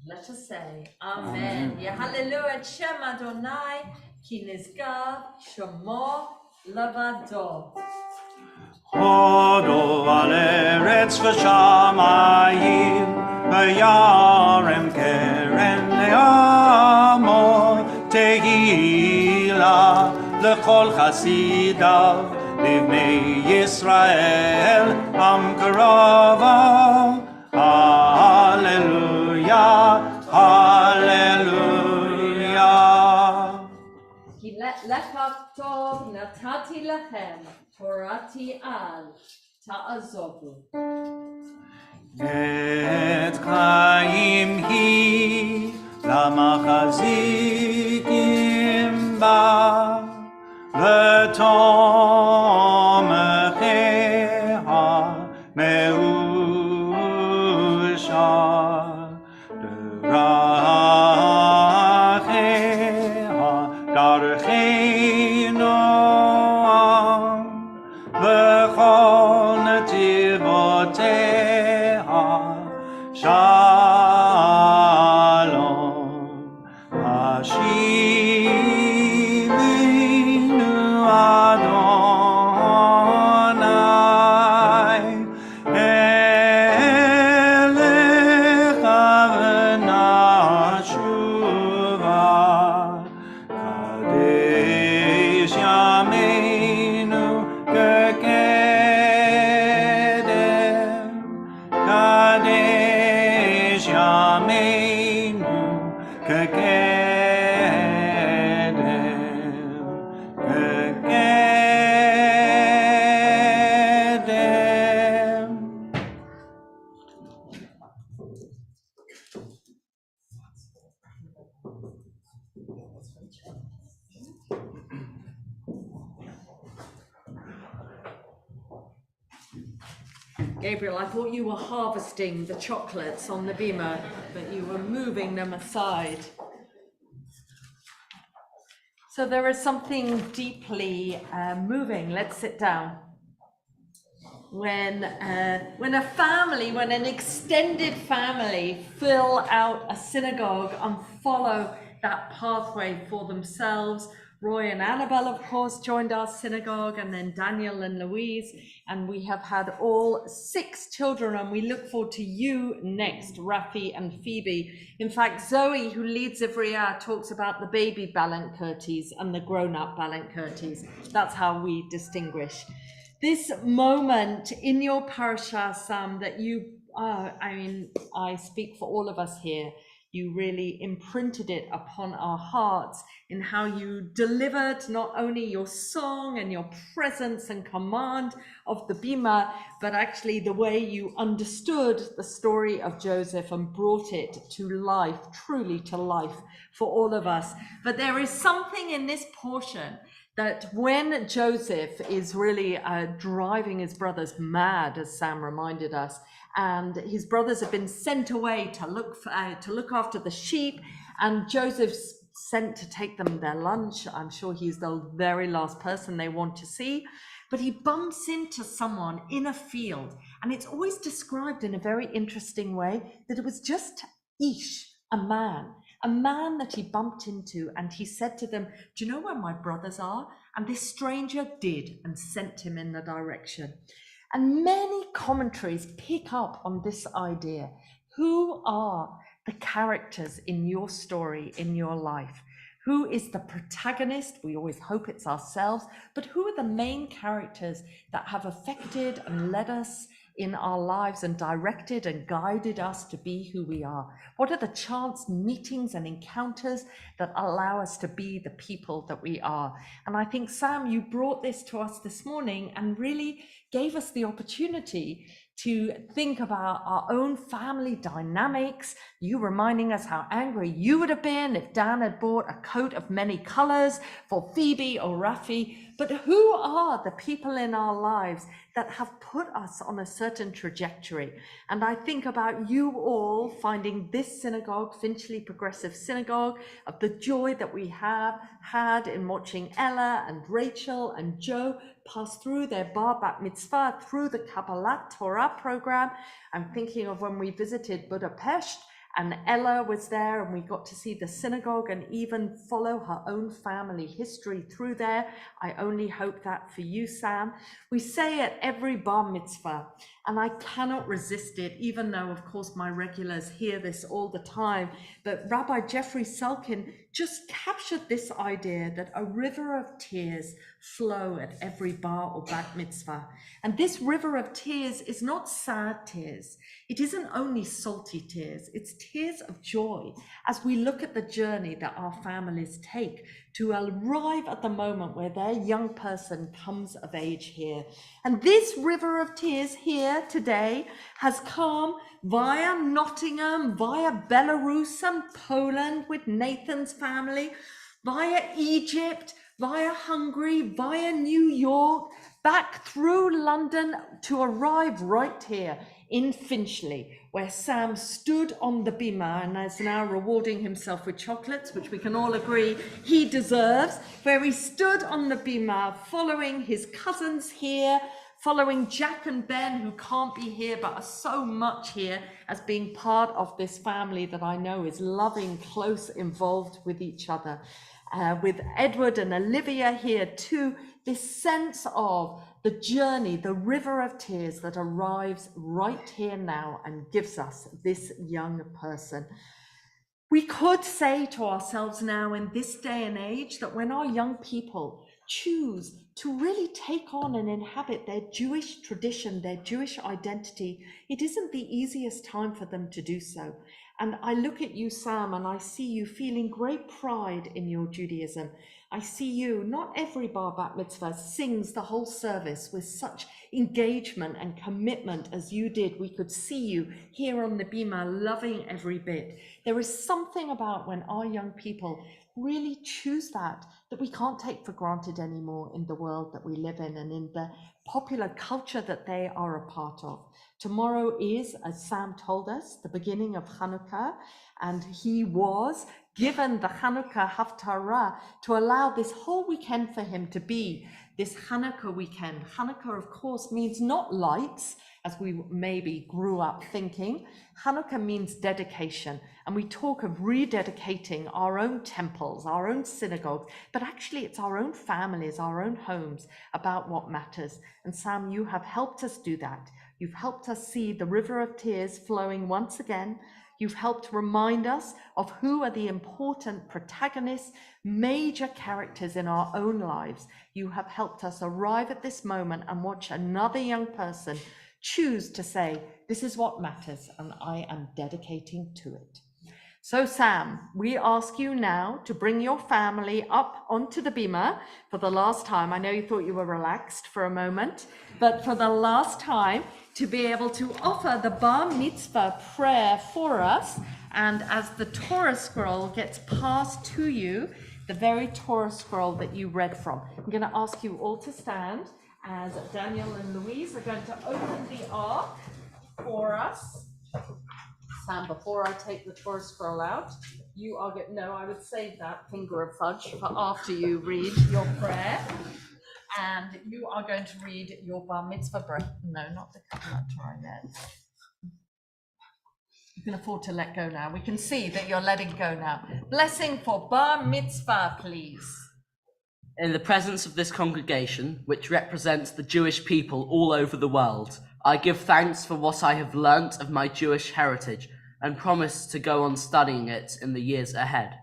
Let us say, Amen. Yehalelu et Shem Adonai, ki nizgav shemo levado. הודו על ארץ ושמיים, וירם קרן לעמו, תהילה לכל חסידיו, לבני ישראל, עם קרובו, הללויה, הללויה. כי לכך טוב נתתי לכם, תורתי על תעזובו. עת חיים היא למחזיקים בה, ותומכיה מאושר, דרכיה דרכי נועם, וכל נתיבותיה שלום. השיבנו אדוני אליך ונשובה, קדש ימינו כקדם, קדש ימינו כקדם, כקדם. Gabriel, I thought you were harvesting the chocolates on the bima, but you were moving them aside. So there is something deeply moving. Let's sit down. When an extended family fill out a synagogue and follow that pathway for themselves. Roy and Annabelle, of course, joined our synagogue, and then Daniel and Louise, and we have had all 6 children, and we look forward to you next, Rafi and Phoebe. In fact, Zoe, who leads every hour, talks about the baby Balankurtis and the grown-up Balankurtis. That's how we distinguish. This moment in your parasha, Sam, that you, I speak for all of us here, you really imprinted it upon our hearts in how you delivered not only your song and your presence and command of the bima, but actually the way you understood the story of Joseph and brought it to life, truly to life for all of us. But there is something in this portion that when Joseph is really driving his brothers mad, as Sam reminded us, and his brothers have been sent away to look after the sheep, and Joseph's sent to take them their lunch. I'm sure he's the very last person they want to see, but he bumps into someone in a field, and it's always described in a very interesting way that it was just Ish, a man that he bumped into, and he said to them, "Do you know where my brothers are?" And this stranger did, and sent him in the direction. And many commentaries pick up on this idea. Who are the characters in your story, in your life? Who is the protagonist? We always hope it's ourselves, but who are the main characters that have affected and led us in our lives and directed and guided us to be who we are? What are the chance meetings and encounters that allow us to be the people that we are? And I think, Sam, you brought this to us this morning and really gave us the opportunity to think about our own family dynamics. You reminding us how angry you would have been if Dan had bought a coat of many colors for Phoebe or Rafi. But who are the people in our lives that have put us on a certain trajectory? And I think about you all finding this synagogue, Finchley Progressive Synagogue, of the joy that we have had in watching Ella and Rachel and Joe pass through their bar bat mitzvah, through the Kabbalat Torah program. I'm thinking of when we visited Budapest and Ella was there and we got to see the synagogue and even follow her own family history through there. I only hope that for you, Sam. We say at every bar mitzvah, and I cannot resist it, even though, of course, my regulars hear this all the time, but Rabbi Jeffrey Selkin just captured this idea that a river of tears flow at every bar or bat mitzvah. And this river of tears is not sad tears. It isn't only salty tears. It's tears of joy as we look at the journey that our families take to arrive at the moment where their young person comes of age here. And this river of tears here today has come via Nottingham, via Belarus and Poland with Nathan's family, via Egypt, via Hungary, via New York, back through London to arrive right here in Finchley, where Sam stood on the bima and is now rewarding himself with chocolates, which we can all agree he deserves, where he stood on the bima following his cousins here, following Jack and Ben, who can't be here but are so much here as being part of this family that I know is loving, close, involved with each other. With Edward and Olivia here too, this sense of the journey, the river of tears that arrives right here now and gives us this young person. We could say to ourselves now in this day and age that when our young people choose to really take on and inhabit their Jewish tradition, their Jewish identity, it isn't the easiest time for them to do so. And I look at you, Sam, and I see you feeling great pride in your Judaism. I see you, not every bar bat mitzvah sings the whole service with such engagement and commitment as you did. We could see you here on the bima loving every bit. There is something about when our young people really choose that we can't take for granted anymore in the world that we live in and in the popular culture that they are a part of. Tomorrow is, as Sam told us, the beginning of Hanukkah, and he was given the Hanukkah Haftarah to allow this whole weekend for him to be this Hanukkah weekend. Hanukkah, of course, means not lights, as we maybe grew up thinking. Hanukkah means dedication, and we talk of rededicating our own temples, our own synagogues, but actually it's our own families, our own homes about what matters. And Sam, you have helped us do that. You've helped us see the river of tears flowing once again. You've helped remind us of who are the important protagonists, major characters in our own lives. You have helped us arrive at this moment and watch another young person choose to say, this is what matters, and I am dedicating to it. So Sam, we ask you now to bring your family up onto the bima for the last time. I know you thought you were relaxed for a moment, but for the last time, to be able to offer the bar mitzvah prayer for us. And as the Torah scroll gets passed to you, the very Torah scroll that you read from, I'm going to ask you all to stand as Daniel and Louise are going to open the ark for us. Sam, before I take the Torah scroll out, you are going, no, I would save that finger of fudge for after you read your prayer. And you are going to read your bar mitzvah breath. No, not the Kabbalat Torah yet. You can afford to let go now. We can see that you're letting go now. Blessing for bar mitzvah, please. In the presence of this congregation, which represents the Jewish people all over the world, I give thanks for what I have learnt of my Jewish heritage and promise to go on studying it in the years ahead.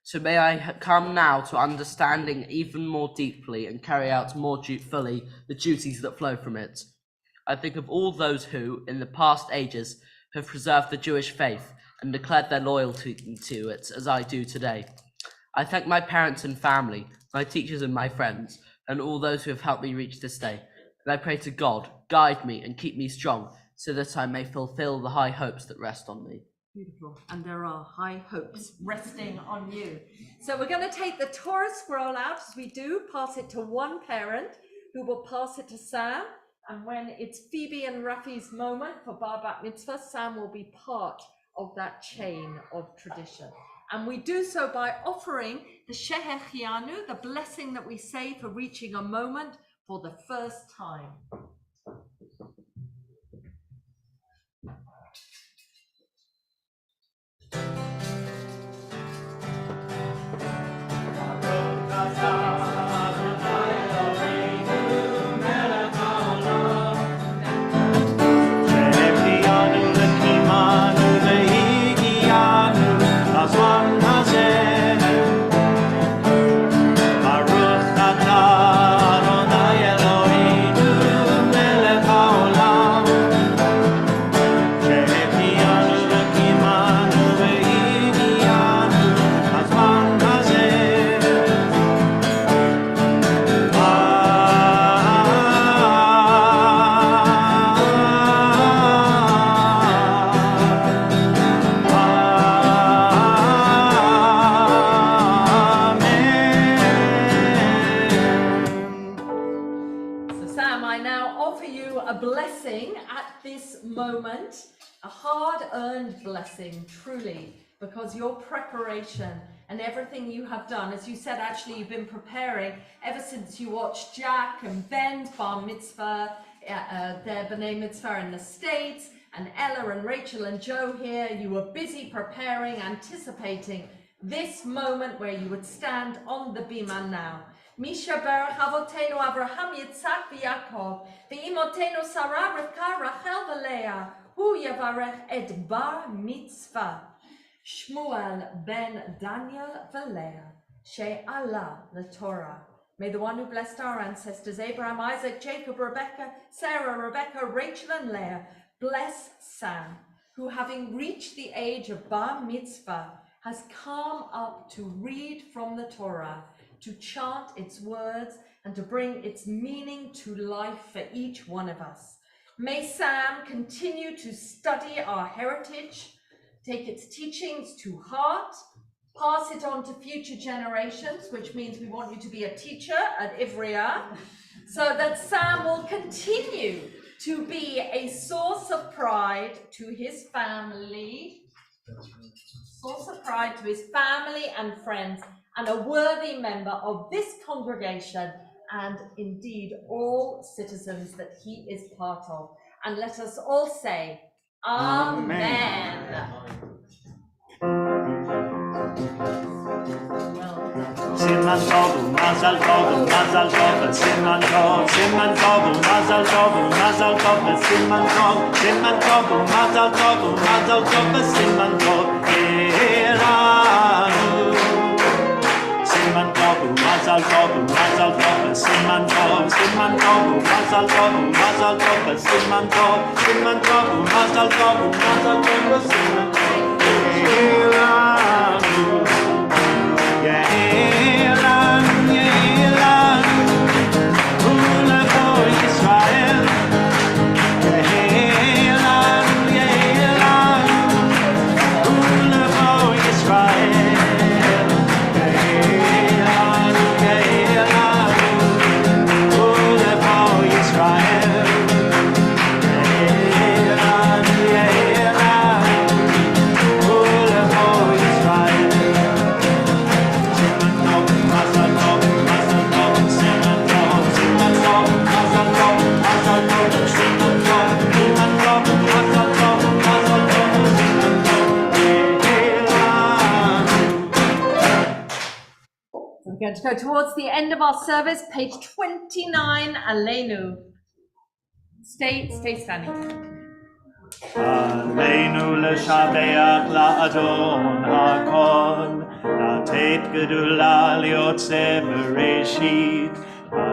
So may I come now to understanding even more deeply and carry out more fully the duties that flow from it. I think of all those who, in the past ages, have preserved the Jewish faith and declared their loyalty to it, as I do today. I thank my parents and family, my teachers and my friends, and all those who have helped me reach this day. And I pray to God, guide me and keep me strong, so that I may fulfill the high hopes that rest on me. Beautiful. And there are high hopes resting on you. So we're going to take the Torah scroll out. As we do, pass it to one parent who will pass it to Sam. And when it's Phoebe and Rafi's moment for Bar Bat Mitzvah, Sam will be part of that chain of tradition. And we do so by offering the Shehechianu, the blessing that we say for reaching a moment for the first time. Moment, a hard-earned blessing, truly, because your preparation and everything you have done, as you said, actually you've been preparing ever since you watched Jack and Ben's bar mitzvah, their b'nai mitzvah in the States, and Ella and Rachel and Joe here. You were busy preparing, anticipating this moment where you would stand on the bima now. Misha Berach Avotenu Avraham Yitzhak v'Yakov v'imotenu Sarah Rivka Rachel v'Leah Hu Yavarech et Bar Mitzvah Shmuel ben Daniel v'Leah She'ala the Torah. May the one who blessed our ancestors Abraham, Isaac, Jacob, Rebecca, Sarah, Rebecca, Rachel and Leah bless Sam, who having reached the age of Bar Mitzvah has come up to read from the Torah, to chant its words and to bring its meaning to life for each one of us. May Sam continue to study our heritage, take its teachings to heart, pass it on to future generations, which means we want you to be a teacher at Ivrea, so that Sam will continue to be a source of pride to his family, and friends, and a worthy member of this congregation, and indeed all citizens that he is part of. And let us all say, Amen. Siman tov, mazal tov, mazal tov, siman tov, siman tov, mazal tov, mazal tov, siman tov, siman tov, mazal tov, mazal tov, siman tov, Elanu. Siman tov, mazal tov, mazal tov, siman tov, siman tov, mazal tov, mazal tov, siman tov, siman tov, mazal tov, mazal tov, siman tov, Elanu. We're going to go towards the end of our service, page 29, Aleinu. Stay standing. Aleinu l'shabeach la'adon hakol, la'tet gedula liotze bereshit,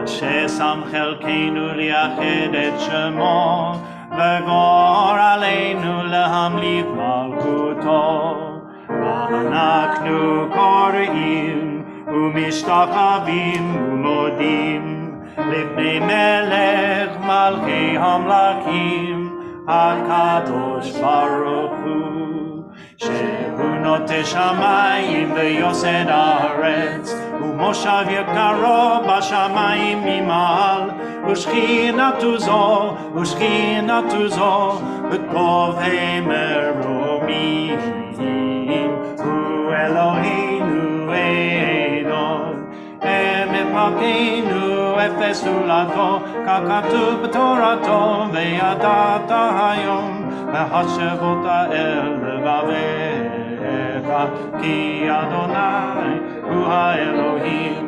ששם חלקנו לייחד את שמו, וגור עלינו להמליך מלכותו. ואנחנו קוראים ומשתחווים ומודים לפני מלך מלכי המלכים, הקדוש ברוך הוא, שהוא נוטה שמיים ויוסד הארץ, ומושב יקרו בשמיים ממעל, ושכינתו זו בכובעי מרומים. הוא אלוהינו אדון, מפלגנו אפס תולדו, ככתוב בתורתו, וידעת היום להשבות אל לבביך, כי אדוני הוא האלוהים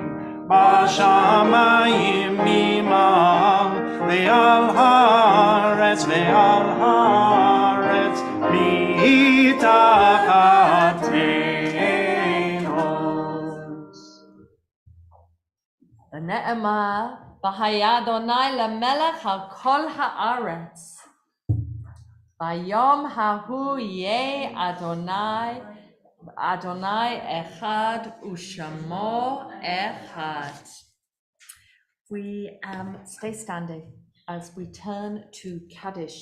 בשמיים ממעל, ועל הארץ מתחתנו. ונאמר, והיה אדוני למלך על כל הארץ. ביום ההוא יהיה אדוני אחד ושמו אחד. We stay standing as we turn to Kaddish,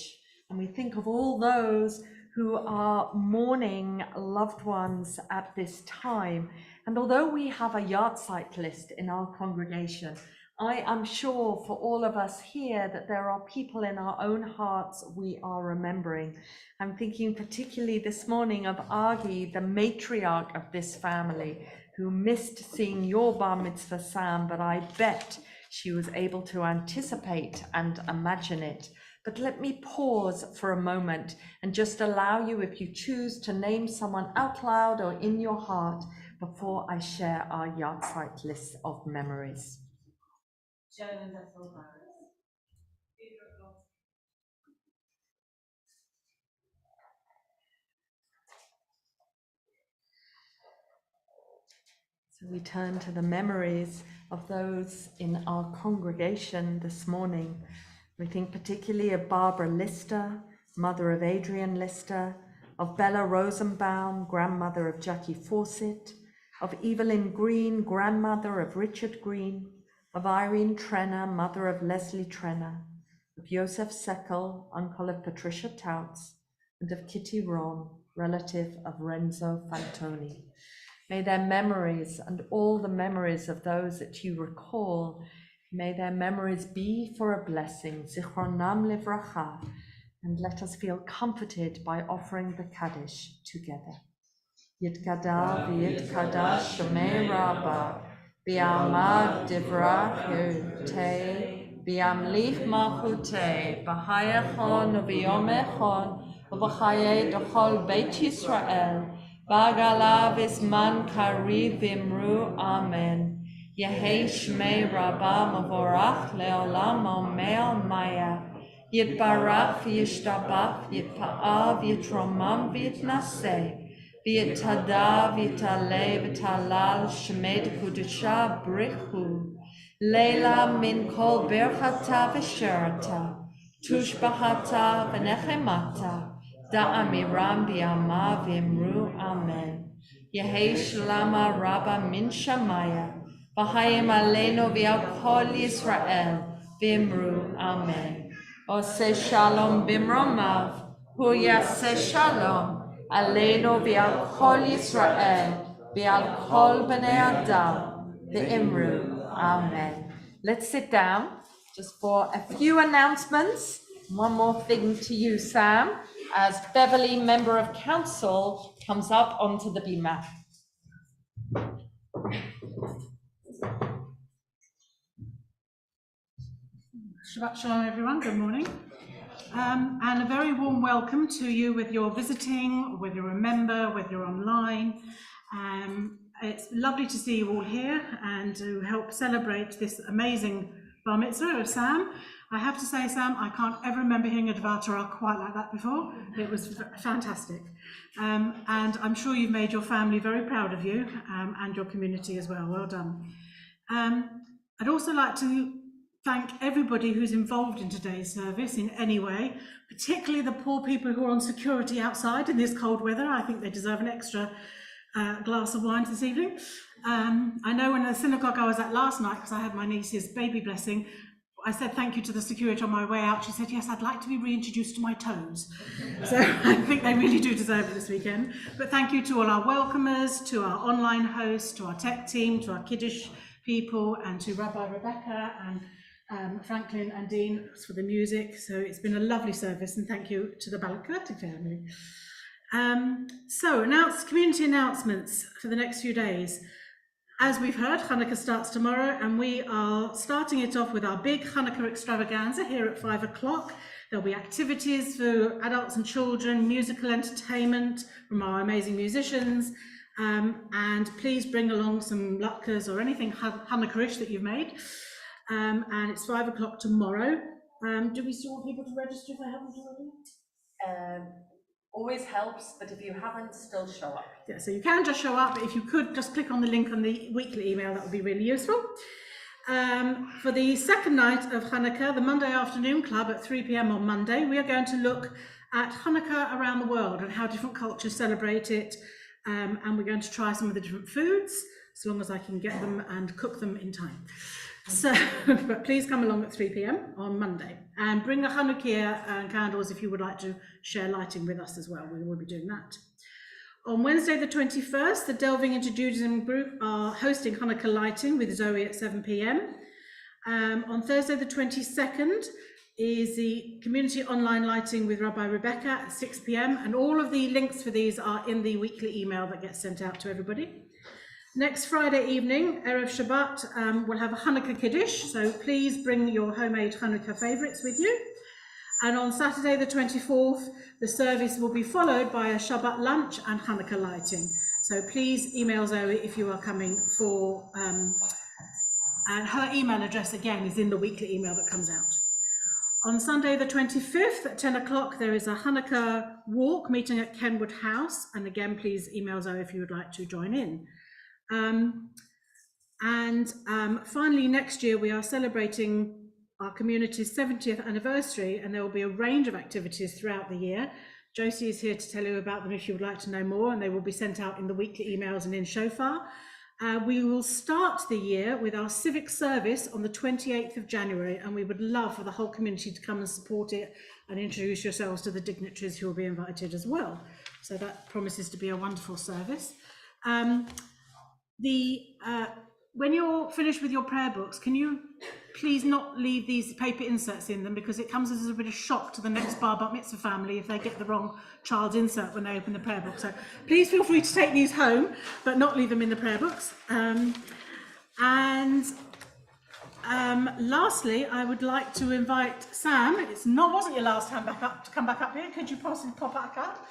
and we think of all those who are mourning loved ones at this time. And although we have a yahrzeit list in our congregation, I am sure for all of us here that there are people in our own hearts we are remembering. I'm thinking particularly this morning of Agi, the matriarch of this family, who missed seeing your bar mitzvah, Sam, but I bet she was able to anticipate and imagine it. But let me pause for a moment and just allow you, if you choose, to name someone out loud or in your heart before I share our yahrzeit list of memories. So we turn to the memories of those in our congregation this morning. We think particularly of Barbara Lister, mother of Adrian Lister, of Bella Rosenbaum, grandmother of Jackie Fawcett, of Evelyn Green, grandmother of Richard Green, of Irene Trenner, mother of Leslie Trenner, of Joseph Seckel, uncle of Patricia Touts, and of Kitty Ron, relative of Renzo Fantoni. May their memories and all the memories of those that you recall, may their memories be for a blessing, Zichronam Livracha, and let us feel comforted by offering the Kaddish together. Yitgadal v'yitkadash shomei rabba, v'yamad divrach yotei, v'yamlich malchutei, b'hayachon v'yomechon, v'chayei d'chol Beit Yisrael, Bagala v'zman kariv v'imru amen. Yehei shmei rabba mavorach leolam omel maya. Yitbarach v'yishtabach v'yitpa'al v'yitromam v'yitnaseh. V'yitada v'yitale v'talal shemed kudusha brichu. Leila min kol berchata v'sherata. Tushbahata v'nechemata. Da'amiram b'yama v'imru amen. Yehei shlama rabba min shamaya. V'hayim aleinu v'al kol Yisrael v'imru amen. Oseh shalom b'mromav, hu yaseh shalom aleinu v'al kol Yisrael v'al kol b'nei Adam v'imru amen. Let's sit down just for a few announcements. One more thing to you, Sam, as Beverly, member of council, comes up onto the bima. Shabbat Shalom, everyone. Good morning. And a very warm welcome to you, whether you're visiting, whether you're a member, whether you're online. It's lovely to see you all here and to help celebrate this amazing bar mitzvah of Sam. I have to say, Sam, I can't ever remember hearing a Dvar Torah quite like that before. It was fantastic. And I'm sure you've made your family very proud of you and your community as well. Well done. I'd also like to thank everybody who's involved in today's service in any way, particularly the poor people who are on security outside in this cold weather. I think they deserve an extra glass of wine this evening. I know in the synagogue I was at last night, because I had my niece's baby blessing, I said thank you to the security on my way out. She said, yes, I'd like to be reintroduced to my toes. So I think they really do deserve it this weekend. But thank you to all our welcomers, to our online hosts, to our tech team, to our Kiddush people, and to Rabbi Rebecca and Franklin and Dean for the music. So it's been a lovely service, and thank you to the Ballot Collective family. So community announcements for the next few days. As we've heard, Hanukkah starts tomorrow, and we are starting it off with our big Hanukkah extravaganza here at 5 o'clock. There'll be activities for adults and children, musical entertainment from our amazing musicians, and please bring along some latkes or anything Hanukkah-ish that you've made. And it's 5 o'clock tomorrow. Do we still want people to register if they haven't already? Always helps, but if you haven't, still show up. Yeah, so you can just show up, but if you could just click on the link on the weekly email, that would be really useful. For the second night of Hanukkah, the Monday Afternoon Club at 3 p.m. on Monday, we are going to look at Hanukkah around the world and how different cultures celebrate it. And we're going to try some of the different foods, as long as I can get them and cook them in time. So, but please come along at 3 p.m. on Monday, and bring a Hanukkah and candles if you would like to share lighting with us as well. We will be doing that. On Wednesday the 21st, the Delving into Judaism group are hosting Hanukkah lighting with Zoe at 7 p.m. On Thursday the 22nd is the community online lighting with Rabbi Rebecca at 6 p.m. and all of the links for these are in the weekly email that gets sent out to everybody. Next Friday evening, Erev Shabbat, we'll have a Hanukkah Kiddush, so please bring your homemade Hanukkah favourites with you. And on Saturday the 24th, the service will be followed by a Shabbat lunch and Hanukkah lighting. So please email Zoe if you are coming for, and her email address again is in the weekly email that comes out. On Sunday the 25th at 10 o'clock, there is a Hanukkah walk meeting at Kenwood House. And again, please email Zoe if you would like to join in. Finally, next year we are celebrating our community's 70th anniversary, and there will be a range of activities throughout the year. Josie is here to tell you about them if you would like to know more, and they will be sent out in the weekly emails and in Shofar. We will start the year with our civic service on the 28th of January, and we would love for the whole community to come and support it and introduce yourselves to the dignitaries who will be invited as well. So that promises to be a wonderful service. When you're finished with your prayer books, can you please not leave these paper inserts in them, because it comes as a bit of shock to the next bar bat mitzvah family if they get the wrong child's insert when they open the prayer book. So please feel free to take these home, but not leave them in the prayer books. Lastly, I would like to invite Sam. Wasn't your last time back up to come back up here? Could you possibly pop back up?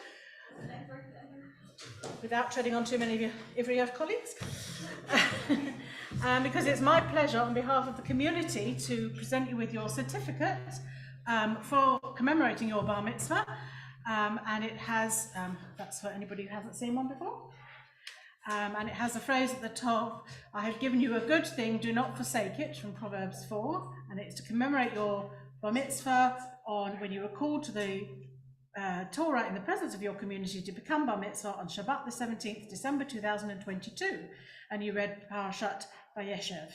Without treading on too many of your Ivry colleagues. Because it's my pleasure on behalf of the community to present you with your certificate for commemorating your bar mitzvah. And it has, that's for anybody who hasn't seen one before. And it has a phrase at the top, I have given you a good thing, do not forsake it, from Proverbs 4. And it's to commemorate your bar mitzvah when you were called to the Torah in the presence of your community to become bar mitzvah on Shabbat the 17th December 2022, and you read Parashat Vayeshev,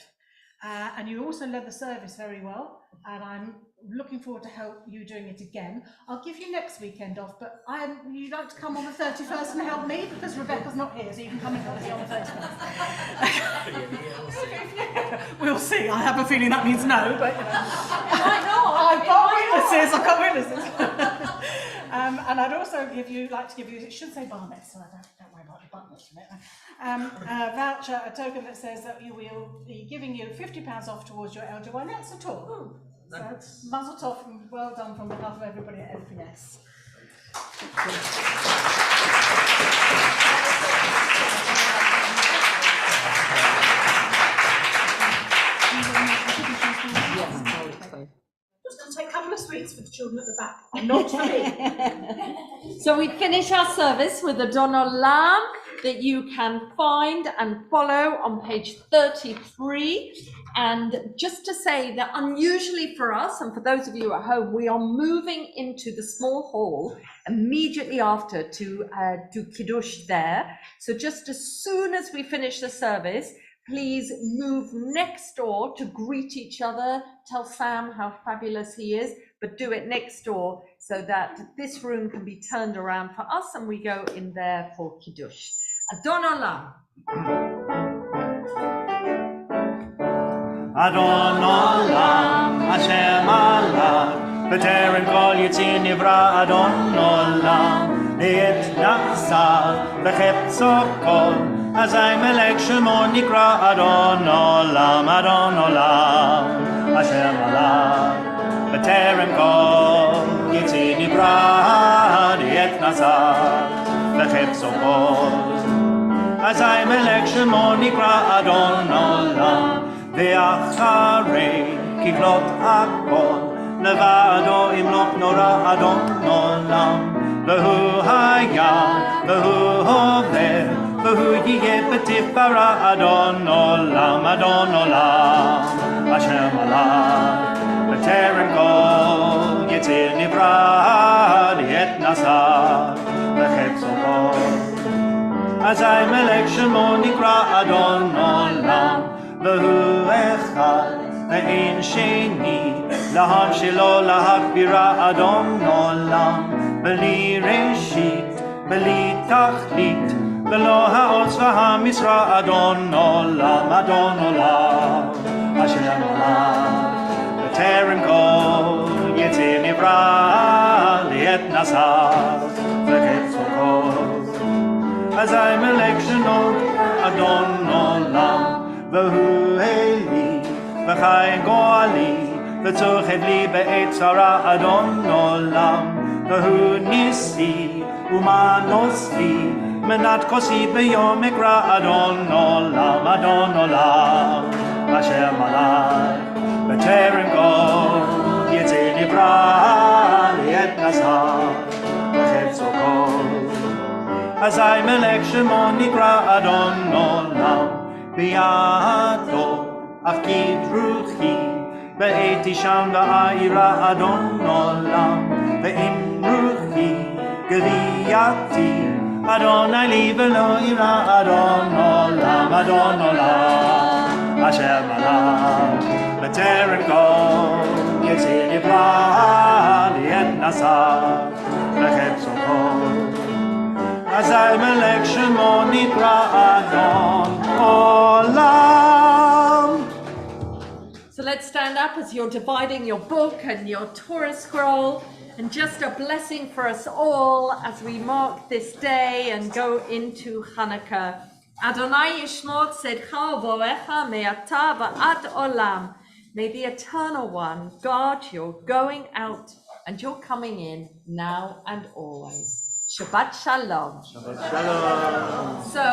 and you also led the service very well, and I'm looking forward to help you doing it again. I'll give you next weekend off, but you'd like to come on the 31st and help me, because Rebecca's not here, so you can come and help me on the 31st. We'll see. I have a feeling that means no, but I've got witnesses. And I'd also like to give you, it should say bar mitzvah, so don't worry about the buttons from it. A voucher, a token that says that you will be giving you £50 off towards your elder one. That's at all. So muzzle tov and well done from behalf of everybody at FPS. Just going to take a couple of sweets for the children at the back, not for me. So we finish our service with a Don Olam that you can find and follow on page 33 And just to say that unusually for us, and for those of you at home, we are moving into the small hall immediately after to do Kiddush there. So just as soon as we finish the service, please move next door to greet each other, tell Sam how fabulous he is, but do it next door so that this room can be turned around for us and we go in there for Kiddush. Adon Olam. Adon Olam, Hashem Allah, B'terem kol yitzir nivra Adon Olam, It nasa, V'cheptzo kol, Azay melech shemo nikra Adon Olam, Adon Olam, Hashem Allah, B'terem kol yitzir nivra It nasa, V'cheptzo kol, Azay melech shemo nikra Adon Olam, ואחרי ככלות הכל לבדו ימלוך נורא אדון עולם והוא היה והוא הווה והוא יהיה בתפארה אדון עולם השם עליו בטרם כל יציר נברא לעת נשא וחפצו כל אזי מלך שמו נקרא אדון עולם והוא אחד ואין שני להם שלו להכבירה אדון עולם בלי ראשית בלי תכלית ולא העוץ והמשרה אדון עולם השם עולם בטרם כל יציר נברא לעת נשא וחפצו כל אזי מלך שמו אדון עולם והוא אלי, וחי גואלי, וצורכת לי בעת צרה אדון עולם, והוא ניסי ומנוס לי, מנת כוסי ביום אקרא אדון עולם, אשר מלך, בטרם כל יציר נברא לעת נשא, וחפצו כל, אזי מלך שמו נקרא אדון עולם, בידו אפקיד רוחי באתי שם בעירה אדון עולם ואם רוחי גרייתי אדוני לי ולא ירא אדון עולם אשר מלך בטרם כל יציר נברא לעת נשא וחפצו כל אזי מלך שמו נקרא אדון עולם. So let's stand up as you're dividing your book and your Torah scroll, and just a blessing for us all as we mark this day and go into Hanukkah. Adonai yishmor tzedcha u'vorecha me'ata va'ad olam. May the Eternal One guard your going out and your coming in now and always. Shabbat Shalom. Shabbat Shalom.